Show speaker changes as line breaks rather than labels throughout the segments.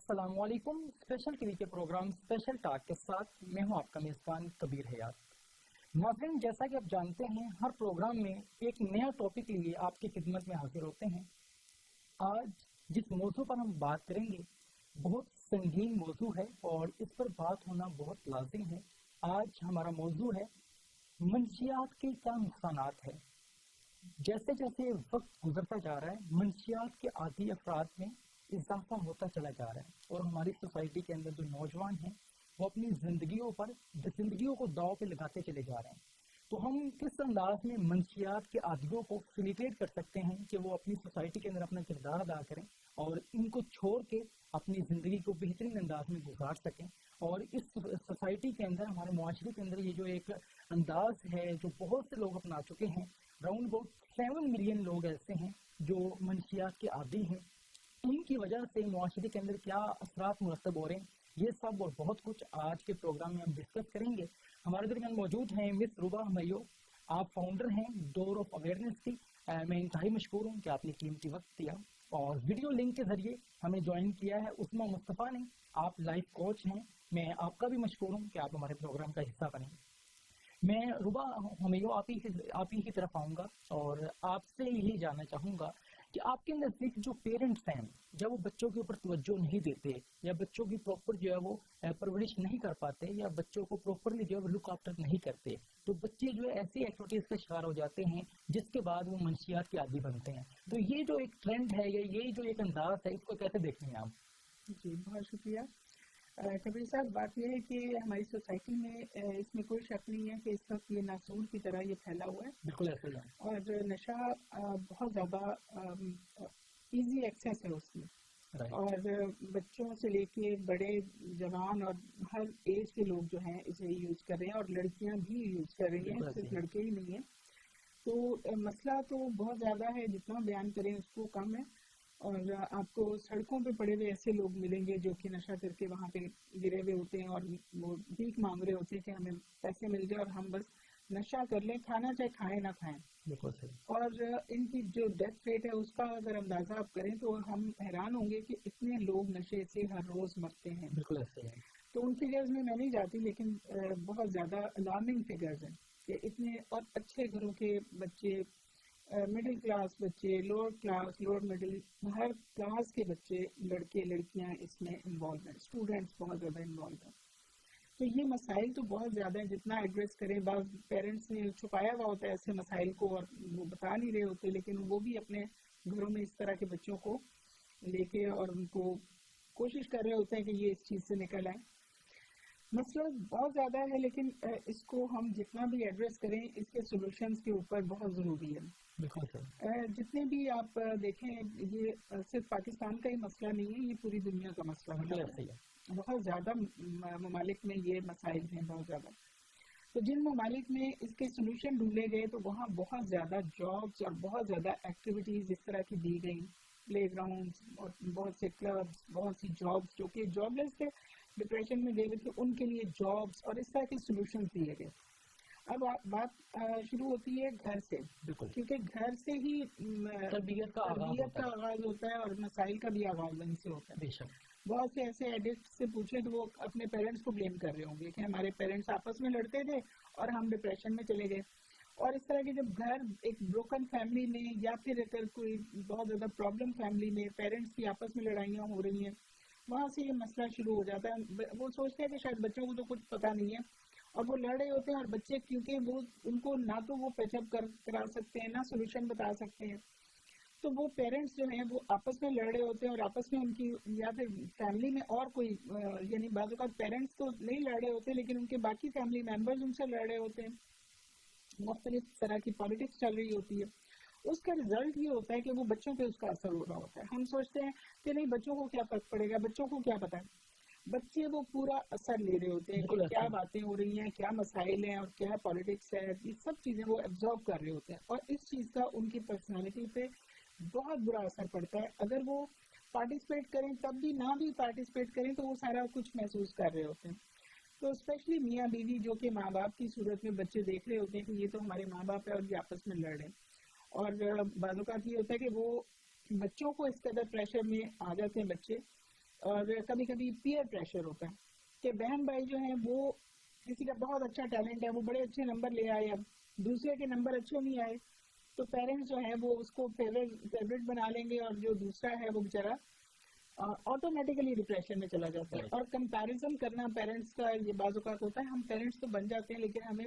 अस्सलामुअलैकुम। Special TV के programme special talk के साथ मैं हूं आपका मेज़बान कबीर हयात। नाज़रीन, जैसा कि आप जानते हैं, हर प्रोग्राम में एक नया टॉपिक लिए आपकी खिदमत में हाजिर होते हैं। आज जिस मौजू पर हम बात करेंगे बहुत संगीन मौजू है और इस पर बात होना बहुत लाजिम है। आज हमारा मौजू है मंशियात के क्या नुकसानात है। जैसे जैसे वक्त गुजरता जा रहा है, मंशियात के आदी अफराद में इजाफा होता चला जा रहा है और हमारी सोसाइटी के अंदर जो नौजवान हैं वो अपनी जिंदगियों को दाव पे लगाते चले जा रहे हैं। तो हम किस अंदाज में मंशियात के आदियों को फैसिलिटेट कर सकते हैं कि वो अपनी सोसाइटी के अंदर अपना किरदार अदा करें और इनको छोड़ के अपनी ज़िंदगी को बेहतरीन अंदाज में गुजार सकें। और इस सोसाइटी के अंदर, हमारे मुआशरे के अंदर ये जो एक अंदाज है जो बहुत से लोग अपना चुके हैं, राउंड अबाउट 7 मिलियन लोग ऐसे हैं जो मंशियात के आदी हैं। इनकी वजह से मुआशरे के अंदर क्या असरात मुरतब हो रहे हैं, ये सब और बहुत कुछ आज के प्रोग्राम में हम डिस्कस करेंगे। हमारे दरमियान मौजूद हैं मिस रुबा हमैयो। आप फाउंडर हैं डोर ऑफ अवेयरनेस की। मैं इंतहाई मशकूर हूँ कि आपने कीमती वक्त दिया और वीडियो लिंक के जरिए हमें ज्वाइन किया है उस्मा मुस्तफ़ा ने। आप लाइफ कोच हैं। मैं आपका भी मशकूर हूँ कि आप हमारे प्रोग्राम का हिस्सा बने। मैं रुबा हमैयो आप ही की तरफ आऊँगा और आपसे यही जानना चाहूँगा कि आपके नज़दीक जो पेरेंट्स हैं, जब वो बच्चों के ऊपर तवज्जो नहीं देते या बच्चों की प्रॉपर जो है वो परवरिश नहीं कर पाते या बच्चों को प्रॉपरली जो है वो लुक आफ्टर नहीं करते, तो बच्चे जो है ऐसी एक्टिविटीज़ का शिकार हो जाते हैं जिसके बाद वो मंशियात के आदी बनते हैं। तो ये जो एक ट्रेंड है या ये जो एक अंदाज है, इसको कैसे देखते हैं आप?
जी, बहुत शुक्रिया कबीर साहब। बात यह है कि हमारी सोसाइटी में इसमें कोई शक नहीं है कि इस वक्त ये नासूर की तरह ये फैला हुआ है।
बिल्कुल ऐसे ही है।
और नशा बहुत ज़्यादा इजी एक्सेस है उसमें। और बच्चों से लेके बड़े जवान और हर एज के लोग जो हैं इसे यूज़ कर रहे हैं और लड़कियां भी यूज़ कर रही हैं, सिर्फ लड़के ही नहीं हैं। तो मसला तो बहुत ज़्यादा है, जितना बयान करें उसको कम है। और आपको सड़कों पे पड़े हुए ऐसे लोग मिलेंगे जो कि नशा करके वहाँ पे गिरे हुए होते हैं और वो भीख मांग रहे होते हैं कि हमें पैसे मिल जाए और हम बस नशा कर लें, खाना चाहे खाएं ना खाएं। और इनकी जो डेथ रेट है उसका अगर अंदाजा आप करें तो हम हैरान होंगे कि इतने लोग नशे से हर रोज मरते हैं।
बिल्कुल ऐसे है।
तो उन फिगर्स में मैं नहीं जाती, लेकिन बहुत ज्यादा अलार्मिंग फिगर्स हैं कि इतने और अच्छे घरों के बच्चे, मिडिल क्लास बच्चे, लोअर क्लास, लोअर मिडिल, हर क्लास के बच्चे, लड़के लड़कियां इसमें इन्वॉल्व हैं, स्टूडेंट्स बहुत ज़्यादा इन्वॉल्व हैं। तो ये मसाइल तो बहुत ज़्यादा है, जितना एड्रेस करें। बाज़ पेरेंट्स ने छुपाया हुआ होता है ऐसे मसाइल को और वो बता नहीं रहे होते, लेकिन वो भी अपने घरों में इस तरह के बच्चों को लेके और उनको कोशिश कर रहे होते हैं कि ये इस चीज़ से निकल आए। मसला बहुत ज़्यादा है, लेकिन इसको हम जितना भी एड्रेस करें, इसके सोल्यूशंस के ऊपर बहुत ज़रूरी है। जितने भी आप देखें, ये सिर्फ पाकिस्तान का ही मसला नहीं है, ये पूरी दुनिया का मसला है। बहुत ज़्यादा ममालिक में ये मसाइल हैं, बहुत ज़्यादा। तो जिन ममालिक में इसके सोल्यूशन ढूंढे गए तो वहाँ बहुत ज़्यादा जॉब्स और बहुत ज़्यादा एक्टिविटीज़ इस तरह की दी गई, प्ले ग्राउंड्स और बहुत से क्लब्स, बहुत सी जॉब्स जो कि जॉबलेस थे, डिप्रेशन में गए हुए थे, उनके लिए जॉब्स और इस तरह के सोल्यूशन दिए गए। अब बात शुरू होती है घर से, क्योंकि घर से ही तरबियत का आगाज होता है और मसाइल का भी आगाज वहीं से होता है। बहुत से ऐसे एडिक्ट से पूछे तो वो अपने पेरेंट्स को ब्लेम कर रहे होंगे कि हमारे पेरेंट्स आपस में लड़ते थे और हम डिप्रेशन में चले गए। और इस तरह के जब घर एक ब्रोकन फैमिली में या फिर अगर कोई बहुत ज़्यादा प्रॉब्लम फैमिली में पेरेंट्स की आपस में लड़ाइयाँ हो रही हैं, वहाँ से ये मसला शुरू हो जाता है। वो सोचते हैं कि शायद बच्चों को तो कुछ पता नहीं है और वो लड़ रहे होते हैं, और बच्चे क्योंकि वो उनको ना तो वो पैचअप करा सकते हैं ना सोल्यूशन बता सकते हैं, तो वो पेरेंट्स जो हैं वो आपस में लड़ रहे होते हैं और आपस में उनकी या फिर फैमिली में और कोई यानी बाज़ औक़ात पेरेंट्स तो नहीं लड़ रहे होते लेकिन उनके बाकी फैमिली मेम्बर्स उनसे लड़ रहे होते हैं। मुख्तलिफ तरह की पॉलिटिक्स चल रही होती है। उसका रिजल्ट ये होता है कि वो बच्चों पे उसका असर हो रहा होता है। हम सोचते हैं कि नहीं, बच्चों को क्या फर्क पड़ेगा, बच्चों को क्या पता है। बच्चे वो पूरा असर ले रहे होते हैं कि क्या बातें हो रही हैं, क्या मसाइल हैं और क्या पॉलिटिक्स है, ये सब चीज़ें वो एब्जॉर्व कर रहे होते हैं और इस चीज़ का उनकी पर्सनालिटी पे बहुत बुरा असर पड़ता है। अगर वो पार्टिसिपेट करें तब भी, ना भी पार्टिसिपेट करें तो वो सारा कुछ महसूस कर रहे होते हैं। तो स्पेशली मियाँ बीवी जो कि माँ बाप की सूरत में बच्चे देख रहे होते हैं कि ये तो हमारे माँ बाप है और ये आपस में लड़ रहे हैं। और बाज़ औक़ात ये होता है कि वो बच्चों को इस कदर प्रेशर में आ जाते हैं बच्चे और कभी कभी पीयर प्रेशर होता है कि बहन भाई जो है वो किसी का बहुत अच्छा टैलेंट है, वो बड़े अच्छे नंबर ले आए, अब दूसरे के नंबर अच्छे नहीं आए तो पेरेंट्स जो है वो उसको फेवरेट बना लेंगे और जो दूसरा है वो बेचारा ऑटोमेटिकली डिप्रेशन में चला जाता है। और कंपैरिजन करना पेरेंट्स का ये बाजू का होता है, हम पेरेंट्स तो बन जाते हैं लेकिन हमें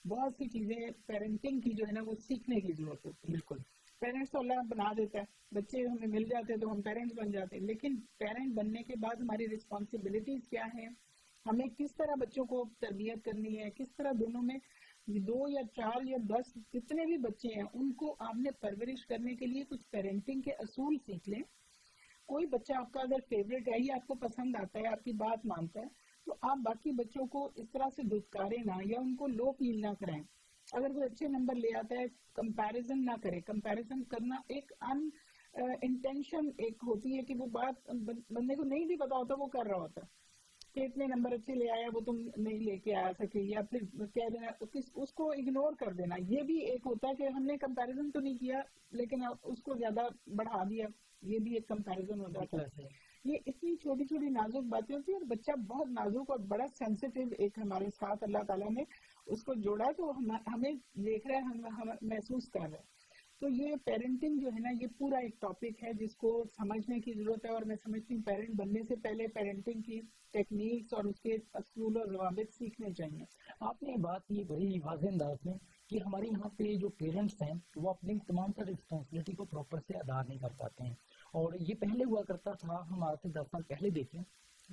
बहुत सी चीजें पेरेंटिंग की जो है ना वो सीखने की जरूरत होती है।
बिल्कुल,
पेरेंट्स तो अल्लाह बना देता है, बच्चे हमें मिल जाते हैं तो हम पेरेंट्स बन जाते हैं, लेकिन पेरेंट बनने के बाद हमारी रिस्पॉन्सिबिलिटीज क्या है, हमें किस तरह बच्चों को तरबियत करनी है, किस तरह दोनों में 2 या 4 या 10 जितने भी बच्चे हैं उनको आपने परवरिश करने के लिए कुछ पेरेंटिंग के असूल सीख लें। कोई बच्चा आपका अगर फेवरेट है या आपको पसंद आता है, आपकी बात मानता है, तो आप बाकी बच्चों को इस तरह से धुतकारें ना या उनको लो फील ना कराएं। अगर कोई अच्छे नंबर ले आता है, कंपैरिजन ना करें। कंपैरिजन करना एक इंटेंशन एक होती है कि वो बात बंदे को नहीं भी पता होता वो कर रहा होता कि इतने नंबर अच्छे ले आया वो तुम नहीं लेके आ सके, या फिर कह देना उसको इग्नोर कर देना। ये भी एक होता है कि हमने कंपैरिजन तो नहीं किया लेकिन उसको ज्यादा बढ़ा दिया, ये भी एक कंपैरिजन हो जाता है। ये इतनी छोटी छोटी नाजुक बातें होती है और बच्चा बहुत नाजुक और बड़ा सेंसिटिव एक हमारे साथ अल्लाह ताला ने उसको जोड़ा, तो हमें देख रहा है, हम महसूस कर रहे हैं। तो ये पेरेंटिंग जो है ना ये पूरा एक टॉपिक है जिसको समझने की जरूरत है। और मैं समझती हूँ पेरेंट बनने से पहले पेरेंटिंग की टेक्निक्स और उसके असूल और ज़वाबित सीखने चाहिए।
आपने बात की बड़ी वाज़ेह अंदाज में कि हमारे यहाँ पे जो पेरेंट्स हैं वो अपनी तमाम तरह रिस्पॉन्सिबिलिटी को प्रॉपर से अदा नहीं कर पाते हैं। और ये पहले हुआ करता था, हम आज से 10 साल पहले देखें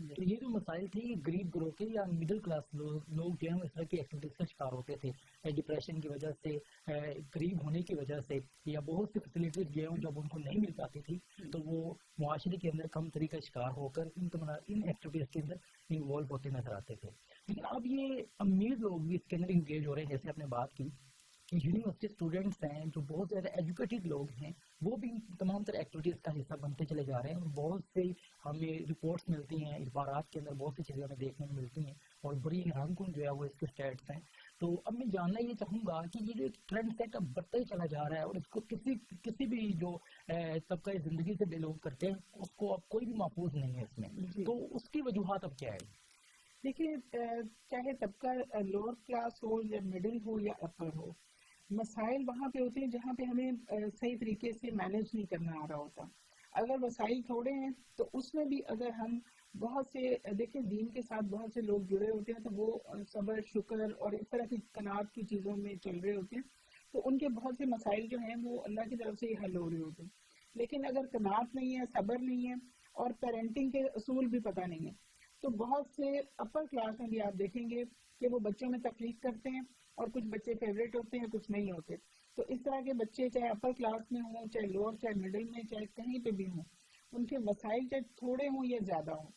तो ये जो मसाइल थे ये गरीब ग्रोह के या मिडिल क्लास लोग जो हैं इस तरह की एक्टिविटीज का शिकार होते थे। डिप्रेशन की वजह से, गरीब होने की वजह से, या बहुत सी फैसिलिटीज जो हैं जब उनको नहीं मिल पाती थी तो वो मुआशरे के अंदर कम तरीका शिकार होकर इन एक्टिविटीज के अंदर इन्वॉल्व होते नजर आते थे। लेकिन अब ये अमीर लोग भी इसके अंदर इंगेज हो रहे हैं। जैसे आपने बात की कि यूनिवर्सिटी स्टूडेंट्स हैं जो बहुत ज़्यादा एजुकेटेड लोग हैं वो भी तमाम तरह एक्टिविटीज़ का हिस्सा बनते चले जा रहे हैं। और बहुत से हमें रिपोर्ट्स मिलती हैं, अखबारात के अंदर बहुत सी चीज़ें हमें देखने को मिलती हैं और बड़ी हैरानकुन जो है वो इसके स्टेट्स हैं। तो अब मैं जानना ये चाहूँगा कि ये जो एक ट्रेंड सेट अब बढ़ता ही चला जा रहा है और इसको किसी भी जो तबका ज़िंदगी से बिलोंग करते हैं उसको अब कोई भी महफूज नहीं है इसमें, तो उसकी वजूहत अब क्या है?
देखिए, चाहे तबका लोअर क्लास हो या मिडिल हो या अपर हो, मसाइल वहाँ पे होते हैं जहाँ पे हमें सही तरीके से मैनेज नहीं करना आ रहा होता। अगर वसाइल थोड़े हैं तो उसमें भी अगर हम बहुत से देखिए दीन के साथ बहुत से लोग जुड़े होते हैं तो वो सब्र शुक्र और इस तरह की कनात की चीज़ों में चल रहे होते हैं, तो उनके बहुत से मसाइल जो हैं वो अल्लाह की तरफ से ही हल हो रहे होते हैं। लेकिन अगर कनात नहीं है, सब्र नहीं है और पेरेंटिंग के असूल भी पता नहीं है, तो बहुत से अपर क्लास में भी आप देखेंगे कि वो बच्चों में तकलीफ करते हैं और कुछ बच्चे फेवरेट होते हैं, कुछ नहीं होते। तो इस तरह के बच्चे चाहे अपर क्लास में हों, चाहे लोअर, चाहे मिडिल में, चाहे कहीं पे भी हों, उनके मसाइल चाहे थोड़े हों या ज़्यादा हों,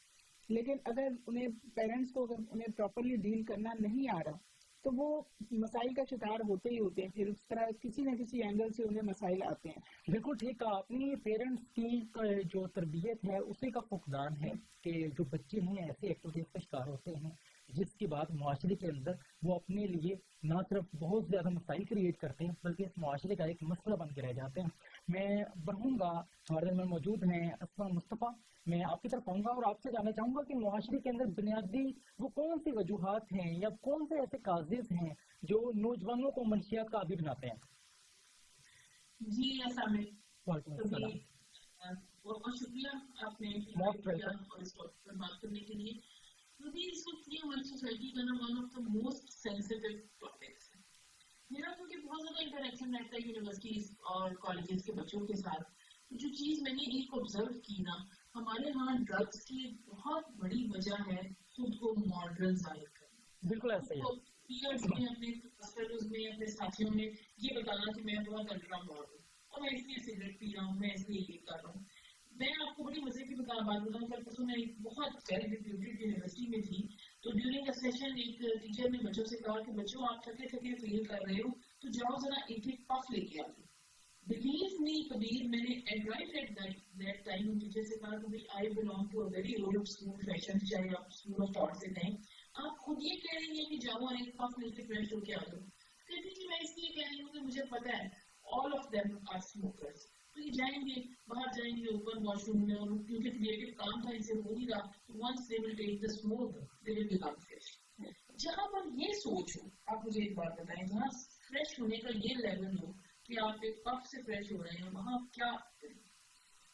लेकिन अगर उन्हें पेरेंट्स को अगर उन्हें प्रॉपरली डील करना नहीं आ रहा तो वो मसाइल का शिकार होते ही होते हैं। फिर उस तरह किसी न किसी एंगल से उन्हें मसाइल आते हैं।
बिल्कुल ठीक कहा आपने। पेरेंट्स की जो तरबियत है उसी का फुकदान है कि जो बच्चे हैं ऐसी एक्टिविटीज का शिकार होते हैं जिसके बाद मुआशरे के अंदर वो अपने लिए ना सिर्फ बहुत ज़्यादा मसाइल क्रिएट करते हैं बल्कि इस मुआशरे का एक मसला बन के रह जाते हैं। मैं बढ़ूँगा, हमारे में मौजूद हैं अस्मा मुस्तफ़ा, मैं आपकी तरफ आऊँगा और आपसे जानना चाहूँगा कि मुआशरे के अंदर बुनियादी वो कौन सी वजूहात हैं या कौन से ऐसे काजिज़ हैं जो नौजवानों को मनशियात का आदी बनाते हैं?
जी, अस्सलाम
वालेकुम अस्सलाम।
बहुत शुक्रिया आपने
Most
किया
welcome.
और इस टॉपिक पर बात करने के लिए। क्योंकि इस वक्त ये हमारी सोसाइटी का ना one of the most sensitive topics है। मेरा क्योंकि बहुत ज़्यादा इंटरेक्शन रहता है यूनिवर्सिटीज़ और कॉलेजेस के बच्चों के साथ, जो चीज़ मैंने एक ऑब्जर्व की ना, हमारे यहाँ ड्रग्स की बहुत बड़ी वजह है खुद को मॉडर्न जाहिर करना।
बिल्कुल ऐसे ही है।
पीयर्स में, अपने क्लासफेलोज में, अपने साथियों में ये बताना कि मैं बहुत अल्ट्रा मॉडर्न हूँ और मैं इसलिए सिगरेट पी रहा हूँ, मैं इसलिए ये कर रहा हूँ। मैं आपको बड़ी मजे की बात बताऊँ, कल परसों मैं एक बहुत वेल रिप्यूटेड यूनिवर्सिटी में थी, तो ड्यूरिंग अ सेशन एक टीचर ने बच्चों से कहा कि बच्चों आप थके थके फील कर रहे हो तो जाओ जरा एक एक पफ लेके आ जाओ। बिलीव मी कबीर, मैंने advice at that time teacher से कहा कि I belong to a very old school fashion, चाहे आप स्कूल ऑफ थॉट से कहें, आप खुद ये कह रही हैं कि जाओ और एक पफ लेके फ्रेश होके आ जाओ। कहती थी मैं इसलिए कह रही हूँ कि मुझे पता है all of them are smokers, तो ये जाएंगे, बाहर जाएंगे ओपन वॉशरूम में, और क्योंकि क्रिएटिव काम था इसे हो नहीं रहा, तो once they will take the smoke they will become fresh. जहां पर ये सोच हो, आप मुझे एक बात बताएं, जहाँ फ्रेश होने का ये लेवल हो कि आप एक कप से फ्रेश हो रहे हैं, वहां क्या करें?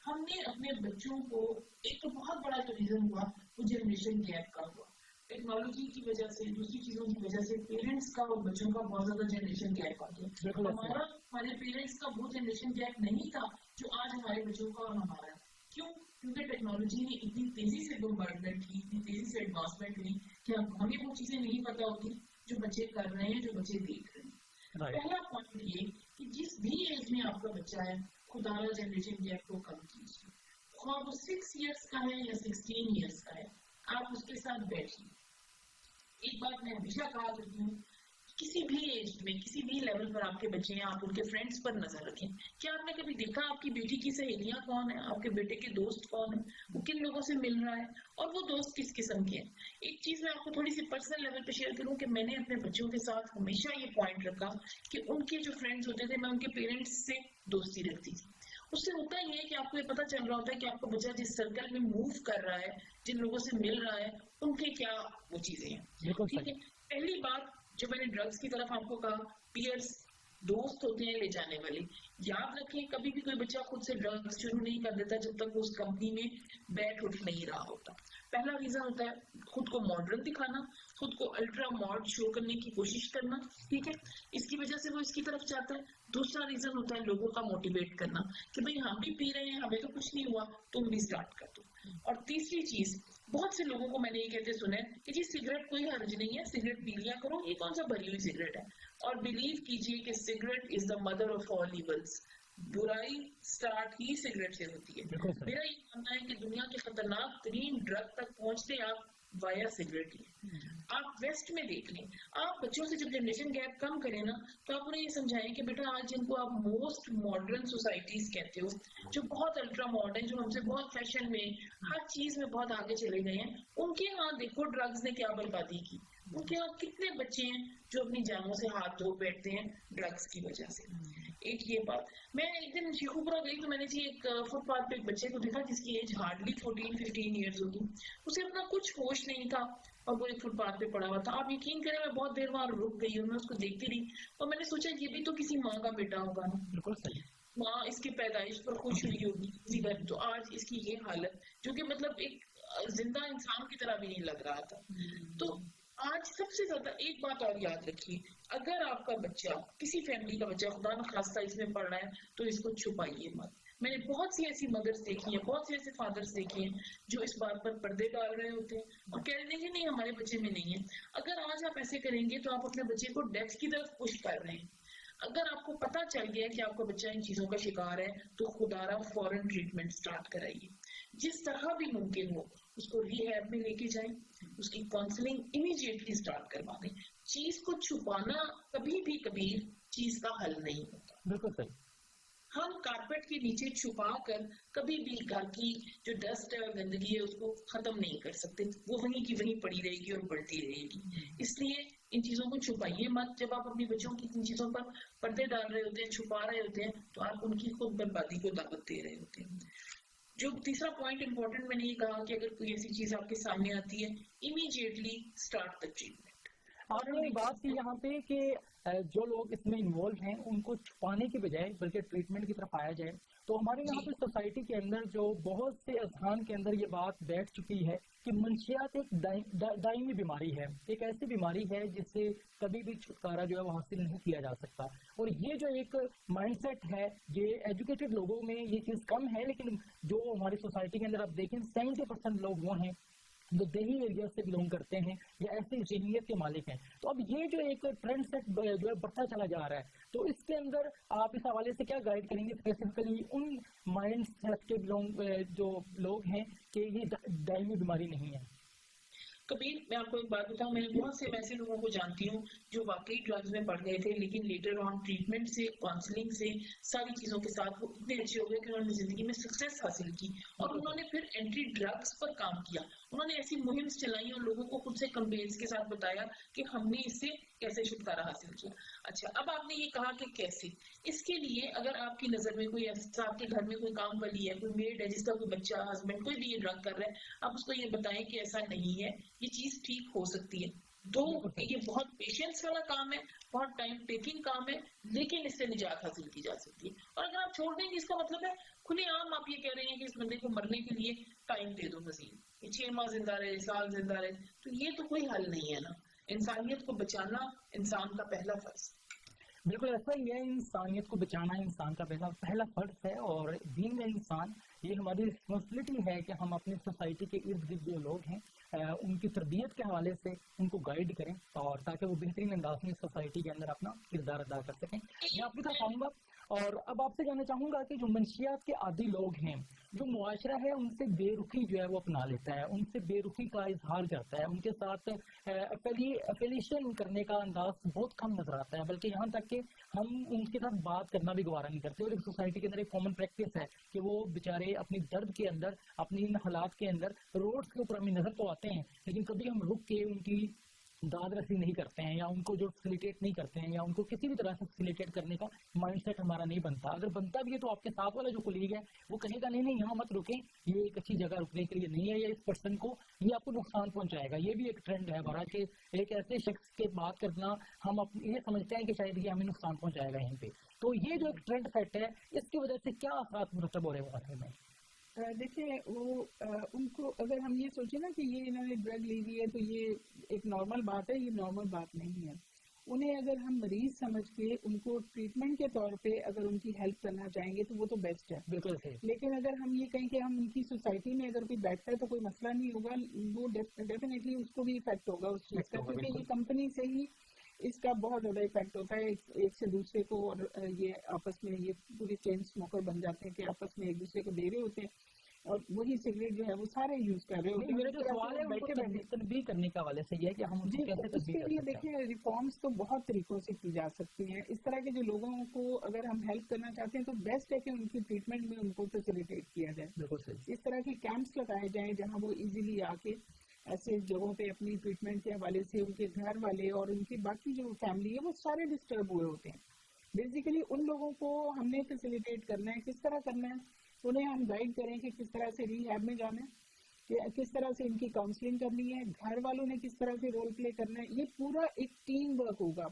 हमने अपने बच्चों को, एक तो बहुत बड़ा जो रीजन हुआ वो जनरेशन गैप का हुआ, टेक्नोलॉजी की वजह से, दूसरी चीजों की वजह से पेरेंट्स का और बच्चों का बहुत ज्यादा जनरेशन गैप आ गया। हमारे पेरेंट्स का वो जनरेशन गैप नहीं था जो आज हमारे बच्चों का और हमारा है। क्यों? क्योंकि टेक्नोलॉजी ने इतनी तेजी से बम्बार्डमेंट की, इतनी तेजी से एडवांसमेंट हुई कि हमें वो चीजें नहीं पता होती जो बच्चे कर रहे हैं, जो बच्चे देख रहे हैं। पहला पॉइंट ये कि जिस भी एज में आपका बच्चा है, खुदारा जनरेशन गैप को कम कीजिए। ख्वाह वो 6 इयर्स का है या 16 इयर्स का है, आप उसके साथ बैठिए। एक बात मैं हमेशा कहा करती हूँ, किसी भी एज में, किसी भी लेवल पर आपके बच्चे हैं, आप उनके फ्रेंड्स पर नजर रखें। क्या आपने कभी देखा आपकी बेटी की सहेलियां कौन है, आपके बेटे के दोस्त कौन है, वो किन लोगों से मिल रहा है, और वो दोस्त किस किस्म के हैं? एक चीज मैं आपको थोड़ी सी पर्सनल लेवल पे शेयर करूं कि मैंने अपने बच्चों के साथ हमेशा ये पॉइंट रखा कि उनके जो फ्रेंड्स होते थे, मैं उनके पेरेंट्स से दोस्ती रखती थी। उससे होता ही है कि आपको ये पता चल रहा होता है कि आपका बच्चा जिस सर्कल में मूव कर रहा है, जिन लोगों से मिल रहा है, उनके क्या वो चीजें हैं। ठीक है, पहली बात जो मैंने ड्रग्स की तरफ आपको कहा, पीयर्स, दोस्त होते हैं ले जाने वाले। याद रखें, कभी भी कोई बच्चा खुद से ड्रग्स शुरू नहीं कर देता जब तक वो उस कंपनी में बैठ उठ नहीं रहा होता। पहला रीजन होता है खुद को मॉडर्न दिखाना, खुद को अल्ट्रा मॉड शो करने की कोशिश करना, ठीक है, इसकी वजह से वो इसकी तरफ जाता है। दूसरा रीजन होता है लोगों का मोटिवेट करना कि भाई हम भी पी रहे हैं, हमें तो कुछ नहीं हुआ, तुम भी स्टार्ट कर दो। और तीसरी चीज, बहुत से लोगों को मैंने ये कहते सुना है कि जी सिगरेट कोई हर्ज नहीं है, सिगरेट पी लिया करो, ये कौन सा भरी हुई सिगरेट है। और बिलीव कीजिए कि cigarette is the mother of all evils. बुराई स्टार्ट ही सिगरेट से होती है। मेरा ये मानना है कि दुनिया के खतरनाक तरीन ड्रग तक पहुंचते आप वाया सिगरेट ही। आप वेस्ट में देख लें, आप बच्चों से जब जनरेशन गैप कम करें ना, तो आप उन्हें ये समझाएं कि बेटा आज जिनको आप मोस्ट मॉडर्न सोसाइटीज कहते हो, जो बहुत अल्ट्रा मॉडर्न, जो हमसे बहुत फैशन में, हर चीज में बहुत आगे चले गए हैं, उनके यहाँ देखो ड्रग्स ने क्या बर्बादी की। उनके यहाँ कितने बच्चे हैं जो अपनी जानों से हाथ धो बैठते हैं ड्रग्स की वजह से। एक ये बात, मैं एक दिन शेखुपुरा गई तो मैंने जी एक फुटपाथ पे एक बच्चे को देखा जिसकी एज हार्डली 14-15 ईयर्स होगी। उसे अपना कुछ होश नहीं था और वो एक फुटपाथ पे पड़ा हुआ था। आप यकीन करें, मैं बहुत देर वहां रुक गई और मैं उसको देखती रही और मैंने सोचा ये भी तो किसी माँ का बेटा होगा ना।
बिल्कुल सही।
माँ इसकी पैदाइश पर खुश हुई होगी किसी घर, तो आज इसकी ये हालत, जो कि मतलब एक जिंदा इंसान की तरह भी नहीं लग रहा था। तो आज सबसे ज्यादा एक बात और याद रखिए, अगर आपका बच्चा, किसी फैमिली का बच्चा खुदा न खास्ता इसमें पढ़ रहा है, तो इसको छुपाइए मत। मैंने बहुत सी ऐसी मदर्स देखी हैं, बहुत से ऐसे फादर्स देखे हैं जो इस बात पर पर्दे डाल रहे होते हैं और कह रहे हैं नहीं हमारे बच्चे में नहीं है। अगर आज आप ऐसे करेंगे तो आप अपने बच्चे को डेथ की तरफ पुश कर रहे हैं। अगर आपको पता चल गया कि आपका बच्चा इन चीजों का शिकार है, तो खुदारा फौरन ट्रीटमेंट स्टार्ट कराइए। जिस तरह भी मुमकिन हो उसको रिहैब में लेके जाएं, उसकी काउंसलिंग इमीडिएटली स्टार्ट करवा दें। चीज को छुपाना कभी भी कबीर चीज का हल नहीं होता।
बिल्कुल सही।
हम कारपेट के नीचे छुपा कर कभी भी घर की जो डस्ट है और गंदगी है उसको खत्म नहीं कर सकते, वो वहीं की वहीं पड़ी रहेगी और बढ़ती रहेगी। इसलिए इन चीजों को छुपाइए मत। जब आप अपनी बच्चों की इन चीजों पर पर्दे डाल रहे होते हैं, छुपा रहे होते हैं, तो आप उनकी खुद बर्बादी को दावत दे रहे होते हैं। जो तीसरा पॉइंट इंपॉर्टेंट मैंने ये कहा कि अगर कोई ऐसी चीज आपके सामने आती है, इमीडिएटली स्टार्ट द ट्रीटमेंट।
आपने बात की यहाँ पे कि जो लोग इसमें इन्वॉल्व हैं उनको छुपाने की बजाय बल्कि ट्रीटमेंट की तरफ आया जाए। तो हमारे यहाँ पे सोसाइटी के अंदर जो बहुत से अजहान के अंदर ये बात बैठ चुकी है कि मंशियात एक दायमी बीमारी है, एक ऐसी बीमारी है जिससे कभी भी छुटकारा जो है वो हासिल नहीं किया जा सकता। और ये जो एक माइंडसेट है, ये एजुकेटेड लोगों में ये चीज कम है, लेकिन जो हमारी सोसाइटी के अंदर आप देखें 70% लोग वो हैं जो देही एरिया से बिलोंग करते हैं या ऐसी जहनीत के मालिक हैं। तो अब ये जो एक ट्रेंड सेट जो है बढ़ता चला जा रहा है, तो इसके अंदर आप इस हवाले से क्या गाइड करेंगे स्पेसिफिकली उन माइंड सेट के बिलोंग जो लोग हैं कि ये दायमी बीमारी नहीं है?
कबीर, मैं आपको एक बात बताऊं, मैंने बहुत से ऐसे लोगों को जानती हूँ जो वाकई ड्रग्स में पड़ गए थे, लेकिन लेटर ऑन ट्रीटमेंट से, काउंसलिंग से, सारी चीजों के साथ वो इतने अच्छे हो गए कि उन्होंने जिंदगी में सक्सेस हासिल की और उन्होंने फिर एंटी ड्रग्स पर काम किया। उन्होंने ऐसी मुहिम चलाई और लोगों को खुद से कंपेन्स के साथ बताया कि हमने इससे कैसे छुटकारा हासिल किया। अच्छा, अब आपने ये कहा कि कैसे, इसके लिए अगर आपकी नजर में कोई ऐसा, आपके घर में कोई काम वाली है, कोई मेड है जिसका कोई बच्चा, हस्बैंड कोई भी ये ड्रग कर रहा है, आप उसको ये बताएं कि ऐसा नहीं है, ये चीज ठीक हो सकती है। दो, ये बहुत पेशेंस वाला काम है, बहुत टाइम टेकिंग काम है, लेकिन इससे निजात हासिल की जा सकती है। और अगर आप छोड़ देंगे, इसका मतलब है खुलेआम आप ये कह रहे हैं कि इस बंदे को मरने के लिए टाइम दे दो मजीद, 6 माह जिंदा रहे, साल जिंदा रहे, तो ये तो कोई हल नहीं है ना। इंसानियत को बचाना इंसान का पहला फर्ज।
बिल्कुल ऐसा ही है, इंसानियत को बचाना इंसान का पहला फर्ज है। और बीइंग में इंसान, ये हमारी रिस्पॉन्सिबिलिटी है कि हम अपनी सोसाइटी के इर्द गिर्द जो लोग हैं उनकी तरबियत के हवाले से उनको गाइड करें, और ताकि वो बेहतरीन अंदाज में सोसाइटी के अंदर अपना किरदार अदा कर सकें। मैं आपकी तरफ आऊँगा और अब आपसे जानना चाहूँगा कि जो मंशियात के आदी लोग हैं, जो मुआशरा है उनसे बेरुखी जो है वो अपना लेता है, उनसे बेरुखी का इजहार करता है, उनके साथ एफिलिएशन करने का अंदाज बहुत कम नजर आता है, बल्कि यहाँ तक कि हम उनके साथ बात करना भी गवारा नहीं करते। और एक सोसाइटी के अंदर एक कॉमन प्रैक्टिस है कि वो बेचारे अपनी दर्द के अंदर, अपनी इन हालात के अंदर रोड्स के ऊपर हमें नजर तो आते हैं, लेकिन कभी हम रुक के उनकी दाद रसी नहीं करते हैं, या उनको जो फैसिलिटेट नहीं करते हैं, या उनको किसी भी तरह से फैसिलिटेट करने का माइंडसेट हमारा नहीं बनता। अगर बनता भी है तो आपके साथ वाला जो कोलीग है वो कहेगा नहीं नहीं यहाँ मत रुके, ये एक अच्छी जगह रुकने के लिए नहीं है, या इस पर्सन को ये आपको नुकसान पहुंचाएगा। ये भी एक ट्रेंड है हमारा कि एक ऐसे शख्स के बात करना, हम ये समझते हैं कि शायद ये हमें नुकसान पहुंचाएगा यहीं पे। तो ये जो एक ट्रेंड सेट है, इसकी वजह से क्या असर मुरतब हो रहे हैं में?
देखिए वो उनको अगर हम ये सोचे ना कि ये इन्होंने ड्रग ली हुई है तो ये एक नॉर्मल बात है, ये नॉर्मल बात नहीं है। उन्हें अगर हम मरीज समझ के उनको ट्रीटमेंट के तौर पे अगर उनकी हेल्प करना चाहेंगे तो वो तो बेस्ट है।
बिल्कुल सही।
लेकिन अगर हम ये कहें कि हम उनकी सोसाइटी में अगर कोई बैठता है तो कोई मसला नहीं होगा, वो डेफिनेटली उसको भी इफेक्ट होगा उस चीज का, क्योंकि ये कंपनी से ही इसका बहुत ज्यादा इफेक्ट होता है एक से दूसरे को, और ये आपस में ये पूरे चेन स्मोकर बन जाते हैं कि आपस में एक दूसरे को दे रहे होते हैं और वही सिगरेट जो है वो सारे यूज कर रहे होते हैं।
मेरा जो सवाल है उनको तनबीह करने के हवाले से ये है कि हम उनको कैसे तनबीह कर सकते हैं?
देखिए रिफॉर्म्स तो बहुत तरीकों से की जा सकती हैं। इस तरह के जो लोगों को अगर हम हेल्प करना चाहते हैं तो बेस्ट है कि उनकी ट्रीटमेंट में उनको फैसिलिटेट किया जाए।
बिल्कुल सही।
इस तरह के कैंप्स लगाए जाएं जहाँ वो इजीली आके ऐसे जगहों पे अपनी ट्रीटमेंट के हवाले से उनके घर वाले और उनकी बाकी जो फैमिली है वो सारे डिस्टर्ब हुए होते हैं। बेसिकली उन लोगों को हमने फैसिलिटेट करना है। किस तरह करना है? उन्हें हम गाइड करें कि किस तरह से रिहैब में जाना है, कि किस तरह से इनकी काउंसलिंग करनी है, घर वालों ने किस तरह से रोल प्ले करना है। ये पूरा एक टीम वर्क होगा,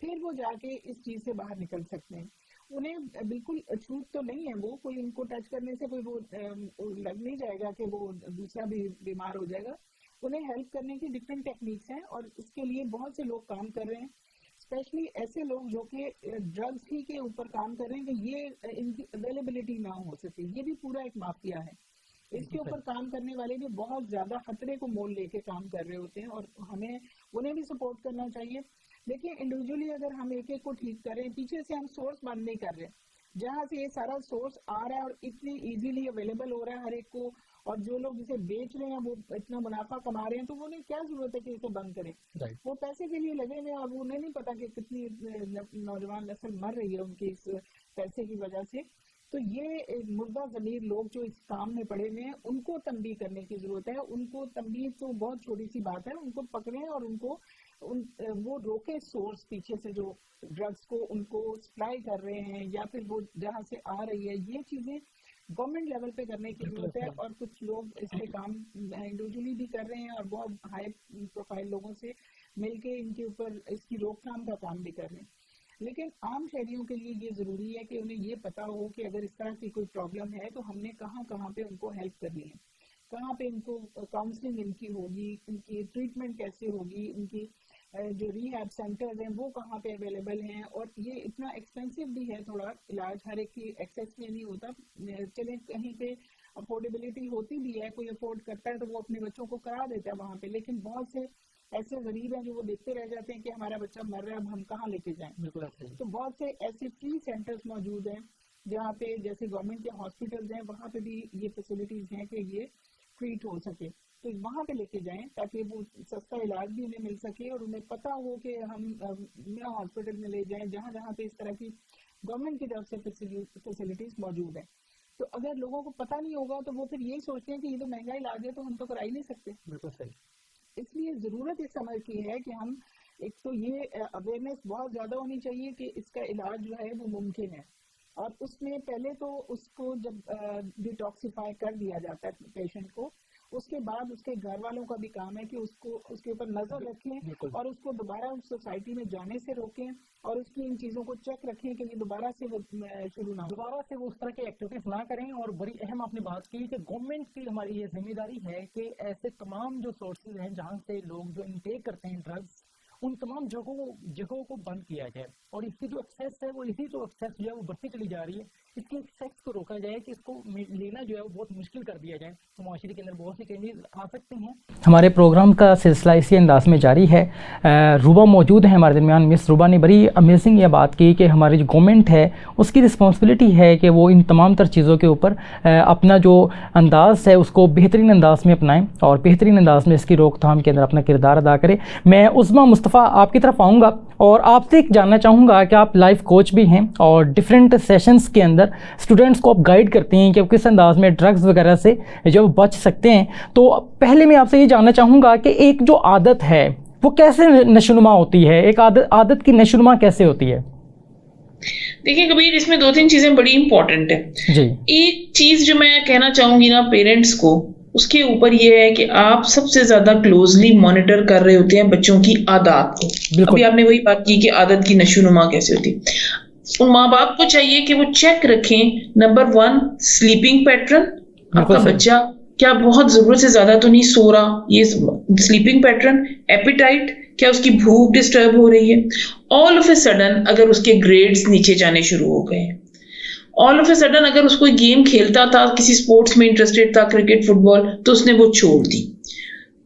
फिर वो जाके इस चीज से बाहर निकल सकते हैं। उन्हें बिल्कुल छूट तो नहीं है, वो कोई उनको टच करने से कोई वो लग नहीं जाएगा कि वो दूसरा भी बीमार हो जाएगा। उन्हें हेल्प करने की डिफरेंट टेक्निक्स हैं और इसके लिए बहुत से लोग काम कर रहे हैं, स्पेशली ऐसे लोग जो कि ड्रग्स ही के ऊपर काम कर रहे हैं कि ये इनकी अवेलेबिलिटी ना हो सके। ये भी पूरा एक माफिया है। इसके ऊपर काम करने वाले भी बहुत ज्यादा खतरे को मोल लेके काम कर रहे होते हैं और हमें उन्हें भी सपोर्ट करना चाहिए। देखिए इंडिविजुअली अगर हम एक एक को ठीक करें, पीछे से हम सोर्स बंद नहीं कर रहे, जहाँ से ये सारा सोर्स आ रहा है और इतनी इजीली अवेलेबल हो रहा है हर एक को, और जो लोग इसे बेच रहे हैं वो इतना मुनाफा कमा रहे हैं, तो उन्हें क्या जरूरत है कि इसे बंद करें। वो पैसे के लिए लगे हुए और उन्हें नहीं पता कि कितनी नौजवान नस्ल मर रही है उनके इस पैसे की वजह से। तो ये मुर्दा ज़मीर लोग जो इस काम में पड़े हुए हैं उनको तंबीह करने की जरूरत है। उनको तंबीह तो बहुत छोटी सी बात है, उनको पकड़े और उनको वो रोके सोर्स पीछे से जो ड्रग्स को उनको सप्लाई कर रहे हैं या फिर वो जहाँ से आ रही है। ये चीजें गवर्नमेंट लेवल पे करने की जरूरत है और कुछ लोग इस पे काम इंडिविजुअली भी कर रहे हैं और बहुत हाई प्रोफाइल लोगों से मिलके इनके ऊपर इसकी रोकथाम का काम भी कर रहे हैं। लेकिन आम शहरियों के लिए ये जरूरी है कि उन्हें ये पता हो कि अगर इस तरह की कोई प्रॉब्लम है तो हमने कहाँ कहाँ पे उनको हेल्प करनी है, कहाँ पे इनको काउंसलिंग इनकी होगी, इनकी ट्रीटमेंट कैसे होगी, इनकी जो रिहैब सेंटर्स हैं वो कहाँ पे अवेलेबल हैं। और ये इतना एक्सपेंसिव भी है थोड़ा इलाज, हर एक की एक्सेस में नहीं होता। चले कहीं पे अफोर्डेबिलिटी होती भी है, कोई अफोर्ड करता है तो वो अपने बच्चों को करा देता है वहाँ पे, लेकिन बहुत से ऐसे गरीब हैं जो वो देखते रह जाते हैं कि हमारा बच्चा मर रहा है, अब हम कहाँ लेके जाएं। तो बहुत से ऐसे फ्री सेंटर्स मौजूद हैं जहाँ पे जैसे गवर्नमेंट के हॉस्पिटल्स हैं वहाँ पे भी ये फैसिलिटीज हैं कि ये ट्रीट हो सके। तो वहाँ पे लेके जाएं ताकि वो सस्ता इलाज भी उन्हें मिल सके और उन्हें पता हो कि हम नया हॉस्पिटल में ले जाएं जहाँ जहाँ पे इस तरह की गवर्नमेंट की तरफ से फैसिलिटीज मौजूद है। तो अगर लोगों को पता नहीं होगा तो वो फिर यही सोचते हैं कि ये तो महंगा इलाज है तो हम तो करा ही नहीं सकते।
बिल्कुल सही।
इसलिए ज़रूरत इस समय की है कि हम एक तो ये अवेयरनेस बहुत ज़्यादा होनी चाहिए कि इसका इलाज जो है वो मुमकिन है, और उसमें पहले तो उसको जब डिटॉक्सिफाई कर दिया जाता है पेशेंट को, उसके बाद उसके घर वालों का भी काम है कि उसको उसके ऊपर नजर रखें और उसको दोबारा उस सोसाइटी में जाने से रोकें और उसकी इन चीज़ों को चेक रखें कि ये दोबारा से वो शुरू ना हो,
दोबारा से वो उस तरह की एक्टिविटीज ना करें। और बड़ी अहम आपने बात की कि गवर्नमेंट की हमारी ये जिम्मेदारी है कि ऐसे तमाम जो सोर्सेज हैं जहाँ से लोग जो इनटेक करते हैं ड्रग्स, उन तमाम जगहों को बंद किया जाए। और इसकी जो एक्सेस है वो इसी जो एक्सेस जो है वो बढ़ती चली जा रही है, इसकी एक्सेस को रोका जाए कि इसको लेना जो है वो बहुत मुश्किल कर दिया जाए। तो माशरे के अंदर बहुत सी चेंजेस आ सकते हैं। हमारे प्रोग्राम का सिलसिला इसी अंदाज में जारी है। रूबा मौजूद है हमारे दरमियान। मिस रूबा ने बड़ी अमेजिंग ये बात की कि हमारी जो गवर्नमेंट है उसकी रिस्पॉन्सिबिलिटी है कि वो इन तमाम तर चीज़ों के ऊपर अपना जो अंदाज़ है उसको बेहतरीन अंदाज में अपनाएं और बेहतरीन अंदाज में इसकी रोकथाम के अंदर अपना किरदार अदा करें। मैं उस्मा मुस्तफ़ा आपकी तरफ आऊँगा और आपसे जानना चाहूँगा कि आप लाइफ कोच भी हैं और डिफरेंट सेशंस के अंदर स्टूडेंट्स को आप गाइड करते हैं कि वो किस अंदाज में ड्रग्स वगैरह से जो बच सकते हैं। तो पहले मैं आपसे ये जानना चाहूँगा कि एक जो आदत है वो कैसे नशोनुमा होती है, एक आदत की नशोनुमा कैसे होती है?
देखिए कबीर, इसमें 2-3 चीजें बड़ी इंपॉर्टेंट है जी। एक चीज जो मैं कहना चाहूंगी ना पेरेंट्स को, उसके ऊपर ये है कि आप सबसे ज्यादा क्लोजली मॉनिटर कर रहे होते हैं बच्चों की आदत को। अभी आपने वही बात की कि आदत की नशोनुमा कैसे होती है। उन माँ बाप को चाहिए कि वो चेक रखें, नंबर 1 स्लीपिंग पैटर्न, आपका बच्चा क्या बहुत जरूरत से ज्यादा तो नहीं सो रहा, ये स्लीपिंग पैटर्न। एपिटाइट, क्या उसकी भूख डिस्टर्ब हो रही है। ऑल ऑफ ए सडन अगर उसके ग्रेड्स नीचे जाने शुरू हो गए, ऑल ऑफ ए सडन अगर उसको गेम खेलता था, किसी स्पोर्ट्स में इंटरेस्टेड था, क्रिकेट फुटबॉल, तो उसने वो छोड़ दी,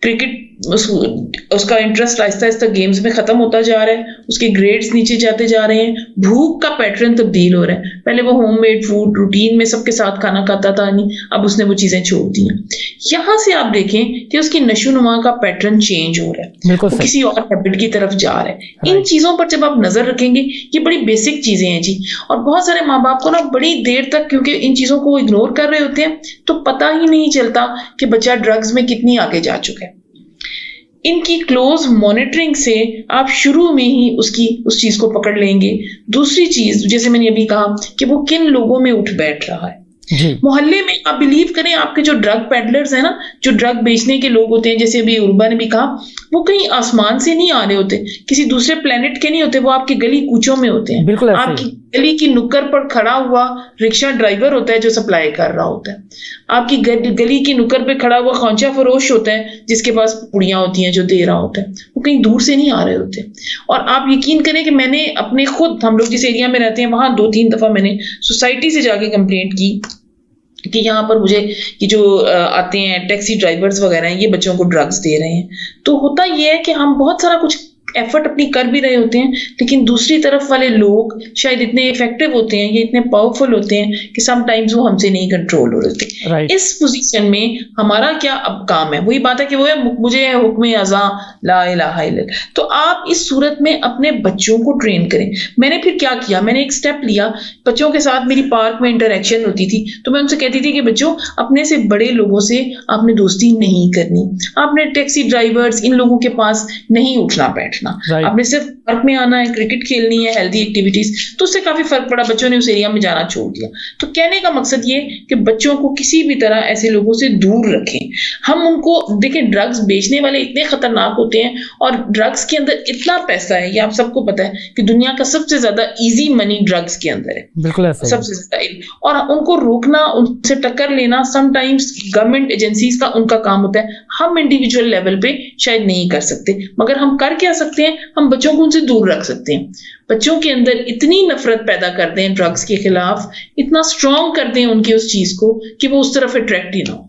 क्रिकेट उसका इंटरेस्ट आहिस्ता आहिस्ता गेम्स में खत्म होता जा रहा है, उसके ग्रेड्स नीचे जाते जा रहे हैं, भूख का पैटर्न तब्दील हो रहा है। पहले वो होममेड फूड रूटीन में सबके साथ खाना खाता था, नहीं, अब उसने वो चीजें छोड़ दी हैं। यहाँ से आप देखें कि उसकी नशोनुमा का पैटर्न चेंज हो रहा है, वो किसी और हैबिट की तरफ जा रहा है। इन चीजों पर जब आप नजर रखेंगे, ये बड़ी बेसिक चीजें हैं जी। और बहुत सारे माँ बाप को ना बड़ी देर तक क्योंकि इन चीजों को इग्नोर कर रहे होते हैं तो पता ही नहीं चलता कि बच्चा ड्रग्स में कितनी आगे जा चुका है। इनकी क्लोज मॉनिटरिंग से आप शुरू में ही उस चीज को पकड़ लेंगे। दूसरी चीज, जैसे मैंने अभी कहा कि वो किन लोगों में उठ बैठ रहा है मोहल्ले में। आप बिलीव करें, आपके जो ड्रग पेडलर्स है ना, जो ड्रग बेचने के लोग होते हैं, जैसे अभी उर्बा ने भी कहा, वो कहीं आसमान से नहीं आ रहे होते, किसी दूसरे प्लेनेट के नहीं होते, वो आपकी गली कूचों में होते हैं। आपकी गली की नुक्कड़ पर खड़ा हुआ रिक्शा ड्राइवर होता है जो सप्लाई कर रहा होता है। आपकी गली की नुक्कड़ पे खड़ा हुआ खौंचा फरोश होता है जिसके पास पुड़ियां होती हैं जो दे रहा होता है। वो कहीं दूर से नहीं आ रहे होते। और आप यकीन करें कि मैंने अपने खुद, हम लोग जिस एरिया में रहते हैं वहां 2-3 दफा मैंने सोसाइटी से जाके कंप्लेंट की कि यहाँ पर मुझे ये जो आते हैं टैक्सी ड्राइवर्स वगैरह हैं, ये बच्चों को ड्रग्स दे रहे हैं। तो होता ये है कि हम बहुत सारा कुछ एफर्ट अपनी कर भी रहे होते हैं, लेकिन दूसरी तरफ वाले लोग शायद इतने इफेक्टिव होते हैं, ये इतने पावरफुल होते हैं कि समटाइम्स वो हमसे नहीं कंट्रोल हो रहे। इस पोजीशन में हमारा क्या अब काम है? वही बात है कि वो है मुझे हुक्म अज़ा ला इलाहा इल्लल्लाह। तो आप इस सूरत में अपने बच्चों को ट्रेन करें। मैंने फिर क्या किया, मैंने एक स्टेप लिया। बच्चों के साथ मेरी पार्क में इंटरेक्शन होती थी तो मैं उनसे कहती थी कि बच्चों, अपने से बड़े लोगों से आपने दोस्ती नहीं करनी, आपने टैक्सी ड्राइवर्स इन लोगों के पास नहीं उठना बैठना, आपने सिर्फ पार्क में आना है, क्रिकेट खेलनी है, हेल्दी एक्टिविटीज। तो उससे काफी फर्क पड़ा, बच्चों ने उस एरिया में जाना छोड़ दिया। तो कहने का मकसद ये कि बच्चों को किसी भी तरह ऐसे लोगों से दूर रखें। हम उनको देखें, ड्रग्स बेचने वाले इतने खतरनाक होते हैं और ड्रग्स के अंदर इतना पैसा है, ये आप सबको पता है कि दुनिया का सबसे ज्यादा इजी मनी ड्रग्स के अंदर है, बिल्कुल सबसे ज्यादा। और उनको रोकना, उनसे टक्कर लेना समटाइम्स गवर्नमेंट एजेंसीज का उनका काम होता है। हम इंडिविजुअल लेवल पे शायद नहीं कर सकते, मगर हम कर क्या सकते हैं, हम बच्चों को उनसे दूर रख सकते हैं। बच्चों के अंदर इतनी नफरत पैदा करते हैं ड्रग्स के खिलाफ, इतना स्ट्रॉन्ग करते हैं उनकी उस चीज को कि वो उस तरफ अट्रैक्ट ही ना हो।